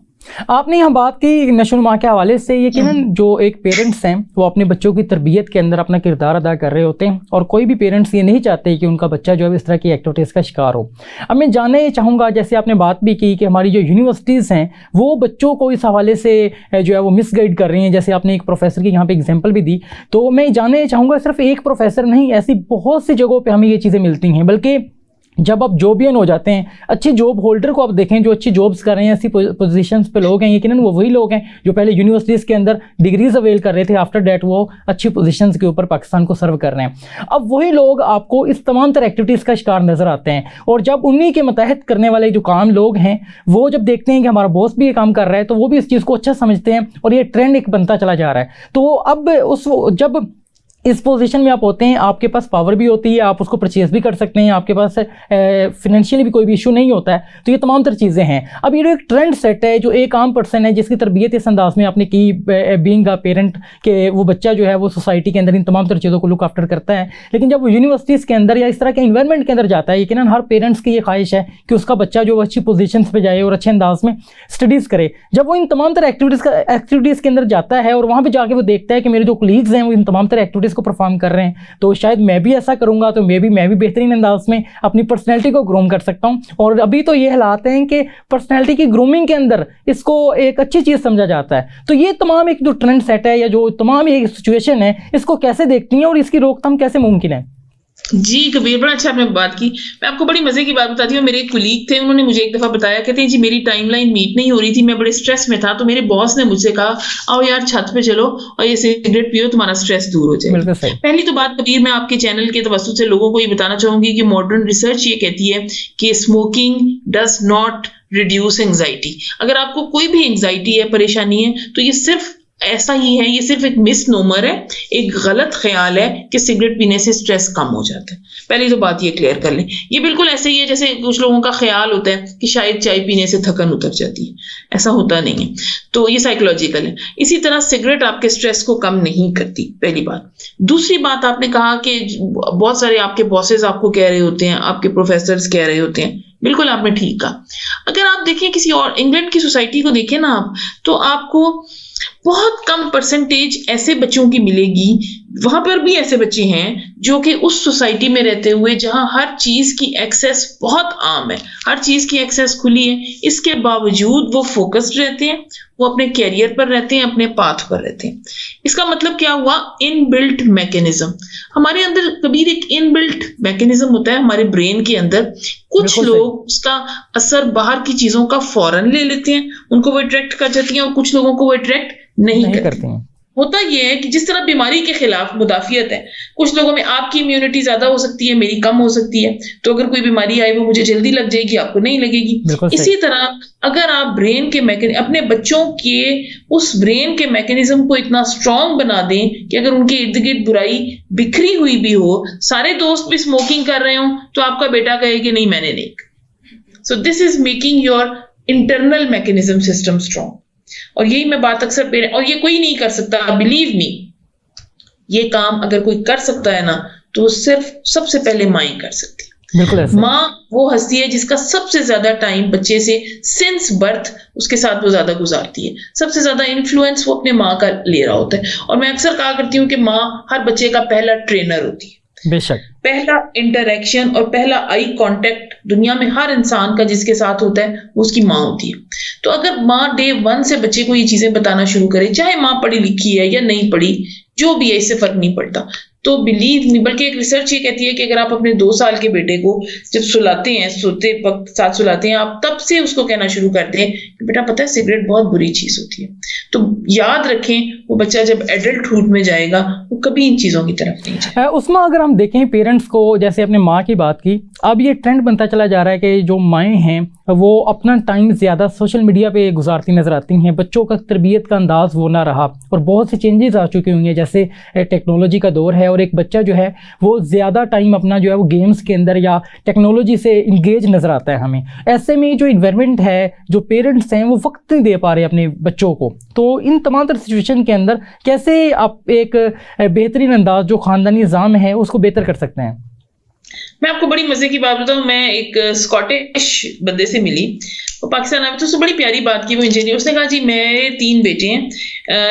आपने यहाँ बात की नशोनुमा के हवाले से, यकीनन जो एक पेरेंट्स हैं वो अपने बच्चों की तरबियत के अंदर अपना किरदार अदा कर रहे होते हैं, और कोई भी पेरेंट्स ये नहीं चाहते कि उनका बच्चा जो है इस तरह की एक्टिविटीज़ का शिकार हो। अब मैं जानना ये चाहूँगा, जैसे आपने बात भी की कि हमारी जो यूनिवर्सिटीज़ हैं वो बच्चों को इस हवाले से जो है वो मिसगाइड कर रही हैं, जैसे आपने एक प्रोफेसर की यहाँ पर एग्जाम्पल भी दी, तो मैं जानना ये चाहूँगा सिर्फ एक प्रोफेसर नहीं, ऐसी बहुत सी जगहों पर हमें ये चीज़ें मिलती हैं। बल्कि जब आप जॉबियन हो जाते हैं, अच्छी जॉब होल्डर को आप देखें जो अच्छी जॉब्स कर रहे हैं, ऐसी पोजीशंस पे लोग हैं, यकीनन वो वही लोग हैं जो पहले यूनिवर्सिटीज़ के अंदर डिग्रीज अवेल कर रहे थे, आफ्टर डैट वो अच्छी पोजीशंस के ऊपर पाकिस्तान को सर्व कर रहे हैं। अब वही लोग आपको इस तमाम तरह एक्टिविटीज़ का शिकार नज़र आते हैं, और जब उन्हीं के मतहत करने वाले जो काम लोग हैं वो जब देखते हैं कि हमारा बॉस भी ये काम कर रहा है, तो वो भी इस चीज़ को अच्छा समझते हैं, और ये ट्रेंड एक बनता चला जा रहा है। तो अब जब इस पोजीशन में आप होते हैं, आपके पास पावर भी होती है, आप उसको परचेज भी कर सकते हैं, आपके पास फिनेंशियली भी कोई भी इशू नहीं होता है, तो ये तमाम तरह चीज़ें हैं। अब ये जो एक ट्रेंड सेट है, जो एक आम पर्सन है जिसकी तरबियत इस अंदाज में आपने की, बीइंग अ पेरेंट, के वो बच्चा जो है वो सोसाइटी के अंदर इन तमाम तरह चीज़ों को लुक आफ्टर करता है, लेकिन जब वो यूनिवर्सिटीज़ के अंदर या इस तरह के इन्वायरमेंट के अंदर जाता है, यकीनन हर पेरेंट्स की ये ख्वाहिश है कि उसका बच्चा जो अच्छी पोजीशन पर जाए और अच्छे अंदाज में स्टडीज़ करे। जब वो इन तमाम तरह एक्टिविटीज़ के अंदर जाता है और वहाँ पर जाके वो देखता है कि मेरे जो कलीग्स हैं वो इन तमाम तरह एक्टिविटीज़ को परफॉर्म कर रहे हैं, तो शायद मैं भी ऐसा करूंगा, तो मैं भी बेहतरीन अंदाज में अपनी पर्सनैलिटी को ग्रूम कर सकता हूं। और अभी तो ये हालात हैं कि पर्सनैलिटी की ग्रूमिंग के अंदर इसको एक अच्छी चीज़ समझा जाता है। तो ये तमाम एक जो ट्रेंड सेट है या जो तमाम एक सिचुएशन है, इसको कैसे देखती हैं और इसकी रोकथाम कैसे मुमकिन है?
जी कबीर, बड़ा अच्छा आपने बात की। मैं आपको बड़ी मजे की बात बताती हूँ। मेरे एक कुलीग थे, उन्होंने मुझे एक दफा बताया, कहते हैं जी मेरी टाइमलाइन मीट नहीं हो रही थी, मैं बड़े स्ट्रेस में था, तो मेरे बॉस ने मुझसे कहा आओ यार छत पे चलो और ये सिगरेट पियो, तुम्हारा स्ट्रेस दूर हो जाएगा। पहली तो बात कबीर, मैं आपके चैनल के तवज्जुह से लोगों को ये बताना चाहूंगी कि मॉडर्न रिसर्च ये कहती है कि smoking does not reduce anxiety. अगर आपको कोई भी एंग्जाइटी है, परेशानी है, तो ये सिर्फ ऐसा ही है, ये सिर्फ एक मिसनोमर है, एक गलत ख्याल है कि सिगरेट पीने से स्ट्रेस कम हो जाता है। पहली तो बात ये क्लियर कर लें। ये बिल्कुल ऐसे ही है जैसे कुछ लोगों का ख्याल होता है कि शायद चाय पीने से थकन उतर जाती है, ऐसा होता नहीं है, तो ये साइकोलॉजिकल है। इसी तरह सिगरेट आपके स्ट्रेस को कम नहीं करती, पहली बात। दूसरी बात, आपने कहा कि बहुत सारे आपके बॉसेस आपको कह रहे होते हैं, आपके प्रोफेसर्स कह रहे होते हैं, बिल्कुल आपने ठीक कहा। अगर आप देखें किसी और इंग्लैंड की सोसाइटी को देखें ना आप, तो आपको बहुत कम परसेंटेज ऐसे बच्चों की मिलेगी, वहां पर भी ऐसे बच्चे हैं जो कि उस सोसाइटी में रहते हुए जहां हर चीज की एक्सेस बहुत आम है, हर चीज की एक्सेस खुली है, इसके बावजूद वो फोकस्ड रहते हैं, वो अपने कैरियर पर रहते हैं, अपने पाथ पर रहते हैं। इसका मतलब क्या हुआ? Inbuilt mechanism. हमारे अंदर कबीर एक इनबिल्ट मैकेनिज्म होता है हमारे ब्रेन के अंदर। कुछ लोग उसका असर बाहर की चीजों का फौरन ले लेते हैं, उनको वो अट्रैक्ट कर जाती हैं, और कुछ लोगों को वो अट्रैक्ट नहीं करते हैं। होता यह है कि जिस तरह बीमारी के खिलाफ मुदाफियत है, कुछ लोगों में आपकी इम्यूनिटी ज्यादा हो सकती है, मेरी कम हो सकती है, तो अगर कोई बीमारी आए वो मुझे जल्दी लग जाएगी, आपको नहीं लगेगी। इसी तरह अगर आप ब्रेन के अपने बच्चों के उस ब्रेन के मैकेनिज्म को इतना स्ट्रांग बना दें कि अगर उनके इर्द गिर्द बुराई बिखरी हुई भी हो, सारे दोस्त भी स्मोकिंग कर रहे हो, तो आपका बेटा कहे कि नहीं मैंने नहीं। So this is making your internal mechanism system strong. और यही मैं बात अक्सर और ये कोई नहीं कर सकता, बिलीव मी, ये काम अगर कोई कर सकता है ना, तो सिर्फ सबसे पहले माँ ही कर सकती है। माँ वो हस्ती है जिसका सबसे ज्यादा टाइम बच्चे से सिंस बर्थ उसके साथ वो ज्यादा गुजारती है, सबसे ज्यादा इन्फ्लुएंस वो अपने माँ का ले रहा होता है। और मैं अक्सर कहा करती हूँ कि माँ हर बच्चे का पहला ट्रेनर होती है।
बेशक
पहला इंटरेक्शन और पहला आई कांटेक्ट दुनिया में हर इंसान का जिसके साथ होता है वो उसकी माँ होती है। तो अगर माँ डे 1 से बच्चे को ये चीजें बताना शुरू करे, चाहे माँ पढ़ी लिखी है या नहीं पढ़ी, जो भी है, इससे फर्क नहीं पड़ता, तो बिलीव मी, बल्कि एक रिसर्च ये कहती है कि अगर आप अपने 2 साल के बेटे को जब सुलाते हैं, सोते वक्त साथ सुलाते हैं, आप तब से उसको कहना शुरू कर दें कि बेटा पता है सिगरेट बहुत बुरी चीज होती है, तो याद रखें वो बच्चा जब एडल्टहुड में जाएगा वो कभी इन चीजों की तरफ नहीं जाएगा।
उसमें अगर हम देखें पेरेंट्स को, जैसे अपने माँ की बात की, अब ये ट्रेंड बनता चला जा रहा है कि जो माएँ हैं वो अपना टाइम ज़्यादा सोशल मीडिया पे गुजारती नज़र आती हैं, बच्चों का तरबियत का अंदाज़ वो ना रहा, और बहुत सी चेंजेस आ चुकी हुई हैं, जैसे टेक्नोलॉजी का दौर है और एक बच्चा जो है वो ज़्यादा टाइम अपना जो है वो गेम्स के अंदर या टेक्नोलॉजी से इंगेज नज़र आता है हमें। ऐसे में जो इन्वायरमेंट है, जो पेरेंट्स हैं वो वक्त नहीं दे पा रहे अपने बच्चों को, तो इन तमाम तरह सिचुएशन के अंदर कैसे आप एक बेहतरीन अंदाज जो ख़ानदानी निज़ाम है उसको बेहतर कर सकते हैं?
मैं आपको बड़ी मजे की बात बताऊं, मैं एक स्कॉटिश बंदे से मिली, वो पाकिस्तान आया, तो उसने बड़ी प्यारी बात की, वो इंजीनियर, उसने कहा जी मेरे 3 बेटे हैं,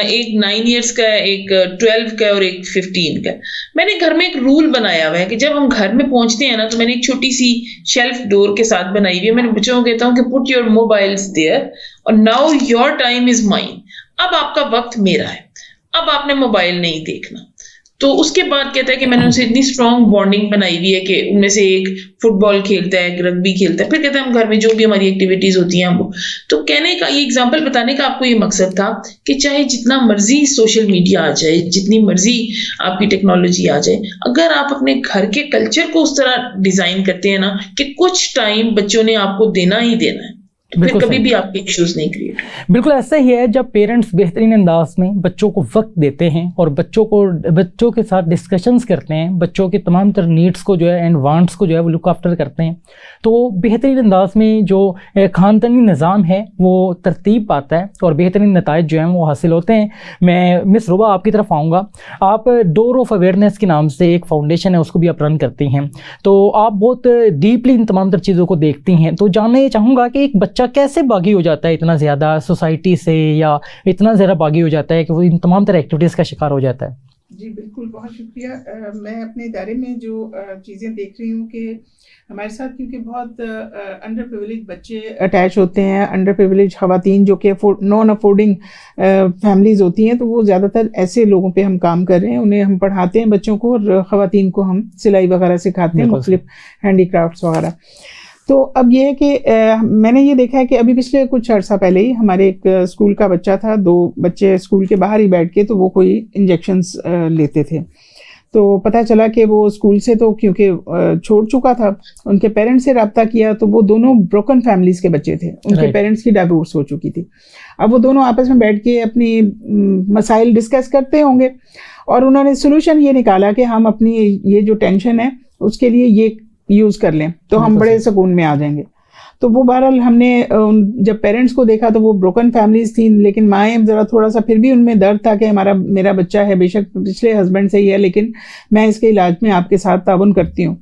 एक 9 इयर्स का है, एक 12 का है और एक 15 का है। मैंने घर में एक रूल बनाया हुआ है कि जब हम घर में पहुंचते हैं ना, तो मैंने एक छोटी सी शेल्फ डोर के साथ बनाई हुई है, मैंने बच्चों को कहता हूँ कि पुट योर मोबाइल्स देयर और now your time is mine, अब आपका वक्त मेरा है, अब आपने मोबाइल नहीं देखना। तो उसके बाद कहता है कि मैंने उनसे इतनी स्ट्रॉन्ग बॉन्डिंग बनाई हुई है कि उनमें से एक फुटबॉल खेलता है, एक रग्बी खेलता है, फिर कहता है हम घर में जो भी हमारी एक्टिविटीज होती हैं वो। तो कहने का ये एग्जांपल बताने का आपको ये मकसद था कि चाहे जितना मर्जी सोशल मीडिया आ जाए, जितनी मर्जी आपकी टेक्नोलॉजी आ जाए, अगर आप अपने घर के कल्चर को उस तरह डिजाइन करते हैं ना कि कुछ टाइम बच्चों ने आपको देना ही देना है, तो फिर
बिल्कुल
कभी
सही।
भी आपके इश्यूज नहीं क्रिएट।
बिल्कुल ऐसा ही है, जब पेरेंट्स बेहतरीन अंदाज में बच्चों को वक्त देते हैं और बच्चों के साथ डिस्कशंस करते हैं, बच्चों के तमाम तरह नीड्स को जो है एंड वांट्स को जो है वो लुक आफ्टर करते हैं, तो बेहतरीन अंदाज में जो ख़ानदानी निज़ाम है वो तरतीब पाता है और बेहतरीन नताइज जो हैं वो हासिल होते हैं। मैं मिस रुबा आपकी तरफ आऊँगा। आप डोर ऑफ अवेयरनेस के नाम से एक फाउंडेशन है, उसको भी आप रन करती हैं, तो आप बहुत डीपली इन तमाम तरह चीज़ों को देखती हैं, तो जानना ये चाहूँगा कि एक बच्चा कैसे बागी हो जाता है इतना ज़्यादा सोसाइटी से, या इतना ज़्यादा बागी हो जाता है कि वो इन तमाम तरह एक्टिविटीज़ का शिकार हो जाता है?
जी बिल्कुल, बहुत शुक्रिया। मैं अपने इदारे में जो चीज़ें देख रही हूँ कि हमारे साथ क्योंकि बहुत अंडर प्रिविलेज बच्चे अटैच होते हैं, अंडर प्रिविलेज ख़वातीन जो कि नॉन अफोर्डिंग फैमिलीज़ होती हैं, तो वो ज़्यादातर ऐसे लोगों पे हम काम कर रहे हैं, उन्हें हम पढ़ाते हैं बच्चों को, और ख़वातीन को हम सिलाई वगैरह सिखाते हैं, मुख्तलिफ हैंडीक्राफ्ट्स वगैरह। तो अब ये है कि मैंने ये देखा है कि अभी पिछले कुछ अर्सा पहले ही हमारे एक स्कूल का बच्चा था, 2 बच्चे स्कूल के बाहर ही बैठ के तो वो कोई इंजेक्शंस लेते थे, तो पता चला कि वो स्कूल से तो क्योंकि छोड़ चुका था, उनके पेरेंट्स से रब्ता किया तो वो दोनों ब्रोकन फैमिलीज़ के बच्चे थे, उनके पेरेंट्स की डिवोर्स हो चुकी थी। अब वो दोनों आपस में बैठ के अपनी मसाइल डिस्कस करते होंगे और उन्होंने सोल्यूशन ये निकाला कि हम अपनी ये जो टेंशन है उसके लिए ये यूज़ कर लें तो हम बड़े सुकून में आ जाएंगे। तो वो बहरहाल हमने जब पेरेंट्स को देखा तो वो ब्रोकन फैमिलीज़ थी, लेकिन माएँ ज़रा थोड़ा सा फिर भी उनमें दर्द था कि मेरा बच्चा है, बेशक पिछले हस्बैंड से ही है, लेकिन मैं इसके इलाज में आपके साथ ताउन करती हूँ।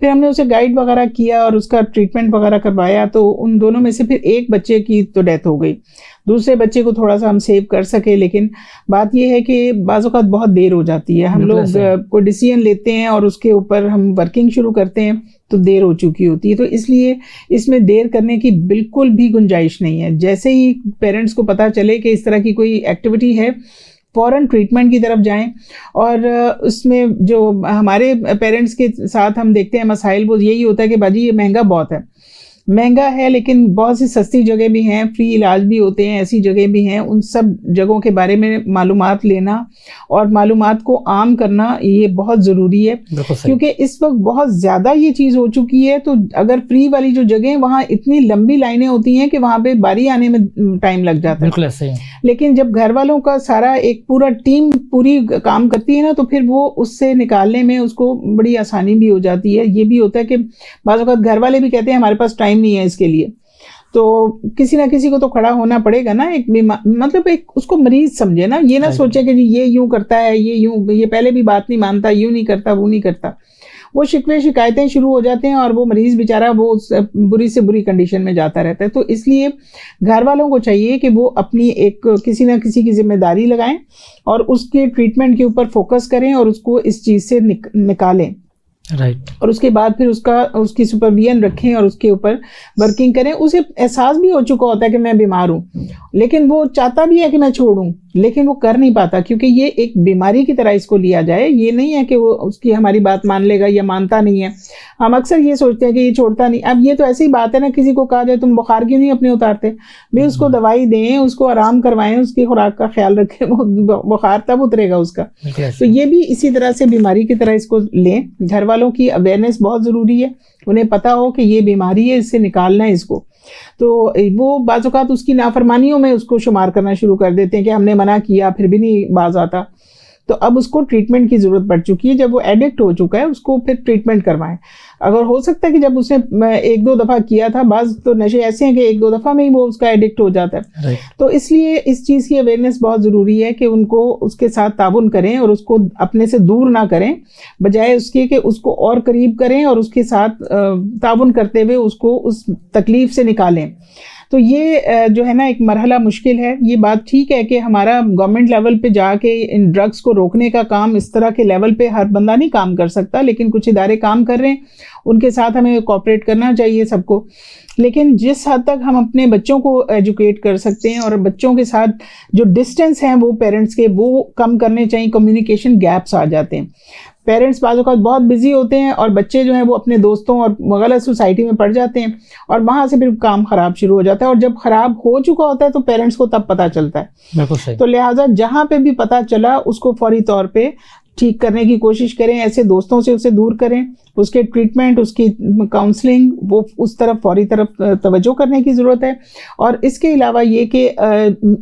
फिर हमने उसे गाइड वगैरह किया और उसका ट्रीटमेंट वगैरह करवाया, तो उन दोनों में से फिर एक बच्चे की तो डेथ हो गई, दूसरे बच्चे को थोड़ा सा हम सेव कर सके, लेकिन बात यह है कि बाज़ औक़ात बहुत देर हो जाती है। हम लोग कोई डिसीजन लेते हैं और उसके ऊपर हम वर्किंग शुरू करते हैं तो देर हो चुकी होती है, तो इसलिए इसमें देर करने की बिल्कुल भी गुंजाइश नहीं है। जैसे ही पेरेंट्स को पता चले कि इस तरह की कोई एक्टिविटी है, फ़ौरन ट्रीटमेंट की तरफ जाएं। और उसमें जो हमारे पेरेंट्स के साथ हम देखते हैं मसाइल, वो यही होता है कि बाजी ये महंगा बहुत है, महंगा है, लेकिन बहुत सी सस्ती जगह भी हैं, फ्री इलाज भी होते हैं, ऐसी जगह भी हैं। उन सब जगहों के बारे में मालूमात लेना और मालूमात को आम करना ये बहुत ज़रूरी है, क्योंकि इस वक्त बहुत ज़्यादा ये चीज़ हो चुकी है। तो अगर फ्री वाली जो जगह है वहाँ इतनी लंबी लाइनें होती हैं कि वहाँ पे बारी आने में टाइम लग जाता है।
बिल्कुल ऐसे ही।
लेकिन जब घर वालों का सारा एक पूरा टीम पूरी काम करती है ना, तो फिर वो उससे निकालने में उसको बड़ी आसानी भी हो जाती है। ये भी होता है कि बाज़ वक़्त घर वाले भी कहते हैं हमारे पास टाइम नहीं है इसके लिए, तो किसी ना किसी को तो खड़ा होना पड़ेगा ना। एक मतलब एक उसको मरीज समझे ना, ये ना सोचे कि ये यूं करता है, ये यूं, ये पहले भी बात नहीं मानता, यूं नहीं करता, वो नहीं करता, वो शिकवे शिकायतें शुरू हो जाते हैं और वो मरीज बेचारा वो बुरी से बुरी कंडीशन में जाता रहता है। तो इसलिए घर वालों को चाहिए कि वो अपनी एक किसी ना किसी की जिम्मेदारी लगाएं और उसके ट्रीटमेंट के ऊपर फोकस करें और उसको इस चीज़ से निकालें,
राइट।
और उसके बाद फिर उसकी सुपरविजन रखें और उसके ऊपर वर्किंग करें। उसे एहसास भी हो चुका होता है कि मैं बीमार हूँ, लेकिन वो चाहता भी है कि मैं छोड़ूं, लेकिन वो कर नहीं पाता, क्योंकि ये एक बीमारी की तरह इसको लिया जाए। ये नहीं है कि वो उसकी हमारी बात मान लेगा या मानता नहीं है। हम अक्सर ये सोचते हैं कि ये छोड़ता नहीं। अब ये तो ऐसी बात है ना, किसी को कहा जाए तुम बुखार क्यों नहीं अपने उतारते, भाई उसको दवाई दें, उसको आराम करवाएं, उसकी खुराक का ख्याल रखें, वो बुखार तब उतरेगा उसका। तो ये भी इसी तरह से बीमारी की तरह इसको लें। घर वालों की अवेयरनेस बहुत ज़रूरी है, उन्हें पता हो कि ये बीमारी है, इससे निकालना है इसको। तो वो बाज़ औक़ात उसकी नाफरमानियों में उसको शुमार करना शुरू कर देते हैं कि हमने मना किया फिर भी नहीं बाज आता। तो अब उसको ट्रीटमेंट की ज़रूरत पड़ चुकी है। जब वो एडिक्ट हो चुका है उसको फिर ट्रीटमेंट करवाएं। अगर हो सकता है कि जब उसने एक दो दफ़ा किया था, बाज़ तो नशे ऐसे हैं कि एक दो दफ़ा में ही वो उसका एडिक्ट हो जाता है। तो इसलिए इस चीज़ की अवेयरनेस बहुत ज़रूरी है कि उनको उसके साथ ताबुन करें और उसको अपने से दूर ना करें, बजाय उसके कि उसको और करीब करें और उसके साथ ताबुन करते हुए उसको उस तकलीफ़ से निकालें। तो ये जो है ना एक मरहला मुश्किल है। ये बात ठीक है कि हमारा गवर्नमेंट लेवल पे जाके इन ड्रग्स को रोकने का काम इस तरह के लेवल पे हर बंदा नहीं काम कर सकता, लेकिन कुछ इदारे काम कर रहे हैं, उनके साथ हमें कोऑपरेट करना चाहिए सबको। लेकिन जिस हद तक हम अपने बच्चों को एजुकेट कर सकते हैं और बच्चों के साथ जो डिस्टेंस हैं वो पेरेंट्स के वो कम करने चाहिए, कम्युनिकेशन गैप्स आ जाते हैं। पेरेंट्स बाज़ औक़ात बहुत बिजी होते हैं और बच्चे जो हैं वो अपने दोस्तों और गलत सोसाइटी में पड़ जाते हैं और वहाँ से फिर काम ख़राब शुरू हो जाता है, और जब ख़राब हो चुका होता है तो पेरेंट्स को तब पता चलता है।
बिल्कुल सही।
तो लिहाजा जहाँ पे भी पता चला उसको फौरी तौर पे ठीक करने की कोशिश करें, ऐसे दोस्तों से उसे दूर करें, उसके ट्रीटमेंट, उसकी काउंसलिंग, वो उस तरफ फौरी तरफ तवज्जो करने की ज़रूरत है। और इसके अलावा ये कि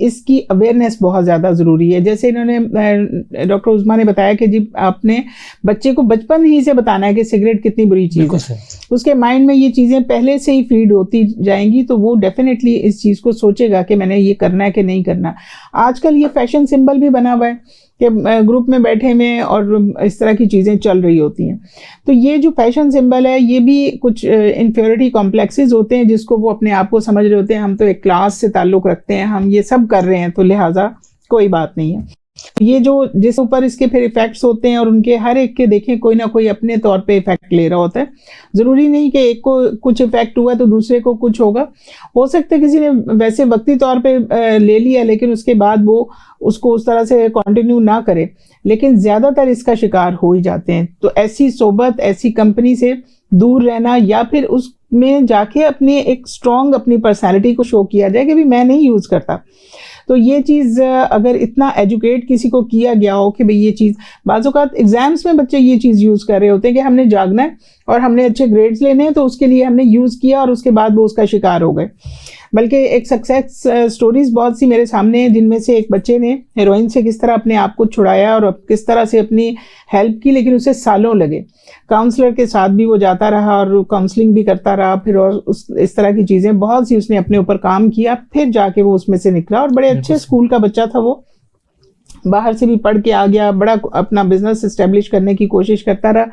इसकी अवेयरनेस बहुत ज़्यादा ज़रूरी है। जैसे इन्होंने डॉक्टर उज़मा ने बताया कि जी आपने बच्चे को बचपन ही से बताना है कि सिगरेट कितनी बुरी चीज़ है, उसके माइंड में ये चीज़ें पहले से ही फीड होती जाएंगी तो वो डेफिनेटली इस चीज़ को सोचेगा कि मैंने ये करना है कि नहीं करना। आजकल ये फैशन सिंबल भी बना हुआ है कि ग्रुप में बैठे में और इस तरह की चीज़ें चल रही होती हैं। तो ये जो फैशन सिंबल है ये भी कुछ इन्फीरियरिटी कॉम्प्लेक्सेस होते हैं जिसको वो अपने आप को समझ रहे होते हैं, हम तो एक क्लास से ताल्लुक़ रखते हैं, हम ये सब कर रहे हैं तो लिहाजा कोई बात नहीं है। ये जो जिस ऊपर इसके फिर इफ़ेक्ट्स होते हैं और उनके हर एक के देखें कोई ना कोई अपने तौर पे इफ़ेक्ट ले रहा होता है। ज़रूरी नहीं कि एक को कुछ इफ़ेक्ट हुआ तो दूसरे को कुछ होगा। हो सकता है किसी ने वैसे वक्ती तौर पे ले लिया लेकिन उसके बाद वो उसको उस तरह से कंटिन्यू ना करे, लेकिन ज़्यादातर इसका शिकार हो ही जाते हैं। तो ऐसी सोबत, ऐसी कंपनी से दूर रहना या फिर उसमें जाके अपनी एक स्ट्रॉन्ग अपनी पर्सनैलिटी को शो किया जाए कि भी मैं नहीं यूज़ करता। तो ये चीज़ अगर इतना एजुकेट किसी को किया गया हो कि भाई ये चीज़, बाज़ औक़ात एग्ज़ाम्स में बच्चे ये चीज़ यूज़ कर रहे होते हैं कि हमने जागना है और हमने अच्छे ग्रेड्स लेने हैं तो उसके लिए हमने यूज़ किया और उसके बाद वो उसका शिकार हो गए। बल्कि एक सक्सेस स्टोरीज़ बहुत सी मेरे सामने हैं जिनमें से एक बच्चे ने हेरोइन से किस तरह अपने आप को छुड़ाया और किस तरह से अपनी हेल्प की, लेकिन उसे सालों लगे। काउंसलर के साथ भी वो जाता रहा और काउंसलिंग भी करता रहा, फिर और इस तरह की चीज़ें बहुत सी उसने अपने ऊपर काम किया, फिर जाके वो उसमें से निकला और बड़े अच्छे स्कूल का बच्चा था, वो बाहर से भी पढ़ के आ गया, बड़ा अपना बिजनेस इस्टेब्लिश करने की कोशिश करता रहा,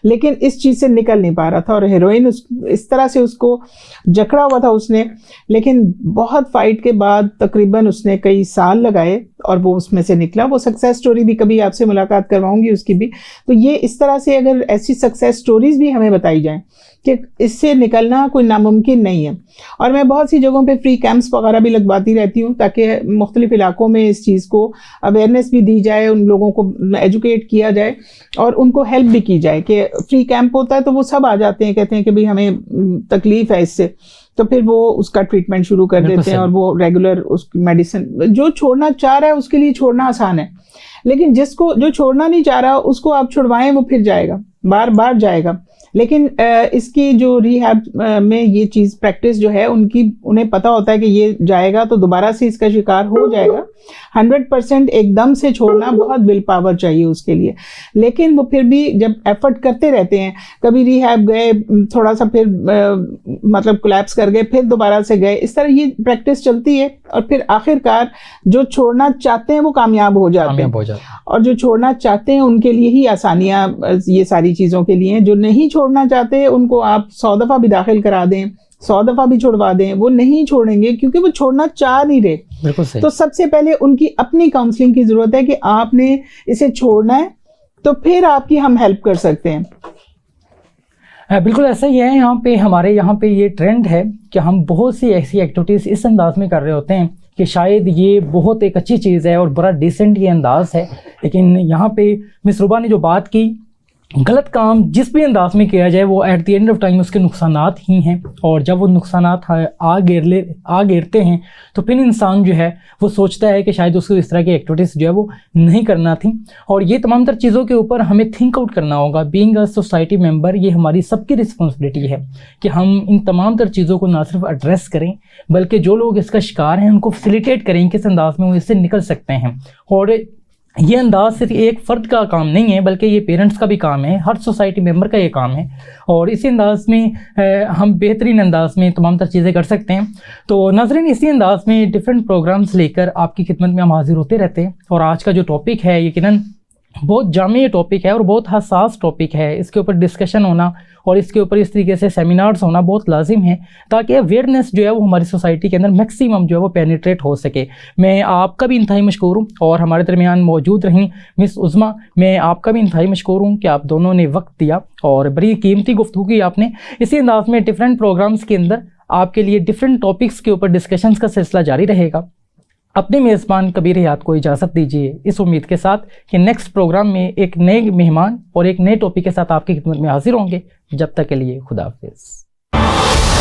लेकिन इस चीज़ से निकल नहीं पा रहा था। और हेरोइन इस तरह से उसको जकड़ा हुआ था उसने, लेकिन बहुत फाइट के बाद तकरीबन उसने कई साल लगाए और वो उसमें से निकला। वो सक्सेस स्टोरी भी कभी आपसे मुलाकात करवाऊंगी उसकी भी। तो ये इस तरह से अगर ऐसी सक्सेस स्टोरीज़ भी हमें बताई जाएँ कि इससे निकलना कोई नामुमकिन नहीं है। और मैं बहुत सी जगहों पे फ्री कैंप्स वगैरह भी लगवाती रहती हूँ ताकि मुख्तलिफ इलाकों में इस चीज़ को अवेयरनेस भी दी जाए, उन लोगों को एजुकेट किया जाए और उनको हेल्प भी की जाए। कि फ्री कैंप होता है तो वो सब आ जाते हैं, कहते हैं कि भाई हमें तकलीफ़ है इससे, तो फिर वो उसका ट्रीटमेंट शुरू कर देते हैं और वो रेगुलर उसकी मेडिसिन, जो छोड़ना चाह रहा है उसके लिए छोड़ना आसान है, लेकिन जो छोड़ना नहीं चाह रहा उसको आप छुड़वाएं वो फिर जाएगा, बार बार जाएगा। लेकिन इसकी जो रिहैब में ये चीज़ प्रैक्टिस जो है उन्हें पता होता है कि ये जाएगा तो दोबारा से इसका शिकार हो जाएगा। 100% एकदम से छोड़ना बहुत विल पावर चाहिए उसके लिए, लेकिन वो फिर भी जब एफर्ट करते रहते हैं, कभी रिहैब गए, थोड़ा सा फिर मतलब कोलैप्स कर गए, फिर दोबारा से गए, इस तरह ये प्रैक्टिस चलती है और फिर आखिरकार जो छोड़ना चाहते हैं वो कामयाब हो जाते हैं। और जो छोड़ना चाहते हैं उनके लिए ही आसानियाँ ये सारी चीज़ों के लिए हैं। जो नहीं छोड़ना चाहते उनको आप 100 दफ़ा भी दाखिल करा दें, 100 दफ़ा भी छुड़वा दें, वो नहीं छोड़ेंगे क्योंकि वो छोड़ना चाह नहीं रहे।
बिल्कुल सही।
तो सबसे पहले उनकी अपनी काउंसलिंग की ज़रूरत है कि आपने इसे छोड़ना है तो फिर आपकी हम हेल्प कर सकते हैं।
बिल्कुल ऐसा ही है। हमारे यहाँ पे ये ट्रेंड है कि हम बहुत सी ऐसी एक्टिविटीज़ इस अंदाज में कर रहे होते हैं कि शायद ये बहुत एक अच्छी चीज़ है और बड़ा डिसेंट ये अंदाज है, लेकिन यहाँ पे मिस रुबा ने जो बात की, गलत काम जिस भी अंदाज में किया जाए वो at the end of time उसके नुकसानात ही हैं, और जब वो नुकसानात आ घेरते हैं तो फिर इंसान जो है वो सोचता है कि शायद उसको इस तरह की एक्टिविटीज़ जो है वो नहीं करना थी। और ये तमाम तर चीज़ों के ऊपर हमें थिंक आउट करना होगा। बीइंग अ सोसाइटी मेंबर, ये हमारी सबकी रिस्पॉन्सिबिलिटी है कि हम इन तमाम तर चीज़ों को ना सिर्फ एड्रेस करें बल्कि जो लोग इसका शिकार हैं उनको फैसिलिटेट करें किस अंदाज में वो इससे निकल सकते हैं। और ये अंदाज सिर्फ एक फ़र्द का काम नहीं है, बल्कि ये पेरेंट्स का भी काम है, हर सोसाइटी मेंबर का ये काम है। और इसी अंदाज में हम बेहतरीन अंदाज में तमाम तर चीज़ें कर सकते हैं। तो नाज़रीन, इसी अंदाज में डिफरेंट प्रोग्राम्स लेकर आपकी खिदमत में हम हाजिर होते रहते हैं। और आज का जो टॉपिक है यकीनन बहुत जामी टॉपिक है और बहुत हसास टॉपिक है। इसके ऊपर डिस्कशन होना और इसके ऊपर इस तरीके से सेमिनार्स होना बहुत लाजिम है, ताकि अवेयरनेस जो है वो हमारी सोसाइटी के अंदर मैक्सिमम जो है वो पेनिट्रेट हो सके। मैं आपका भी इंतहाई मशकूर हूँ और हमारे दरमियान मौजूद रहीं मिस उज़मा, मैं आपका भी इंतहाई मशकूर हूँ कि आप दोनों ने वक्त दिया और बड़ी कीमती गुफ्तगू की आपने। इसी अंदाज में डिफरेंट प्रोग्राम्स के अंदर आपके लिए डिफरेंट टॉपिक्स के ऊपर डिस्कशंस का सिलसिला जारी रहेगा। अपने मेज़बान कबीर हयात को इजाज़त दीजिए, इस उम्मीद के साथ कि नेक्स्ट प्रोग्राम में एक नए मेहमान और एक नए टॉपिक के साथ आपकी खिदमत में हाजिर होंगे। जब तक के लिए खुदा हाफिज़।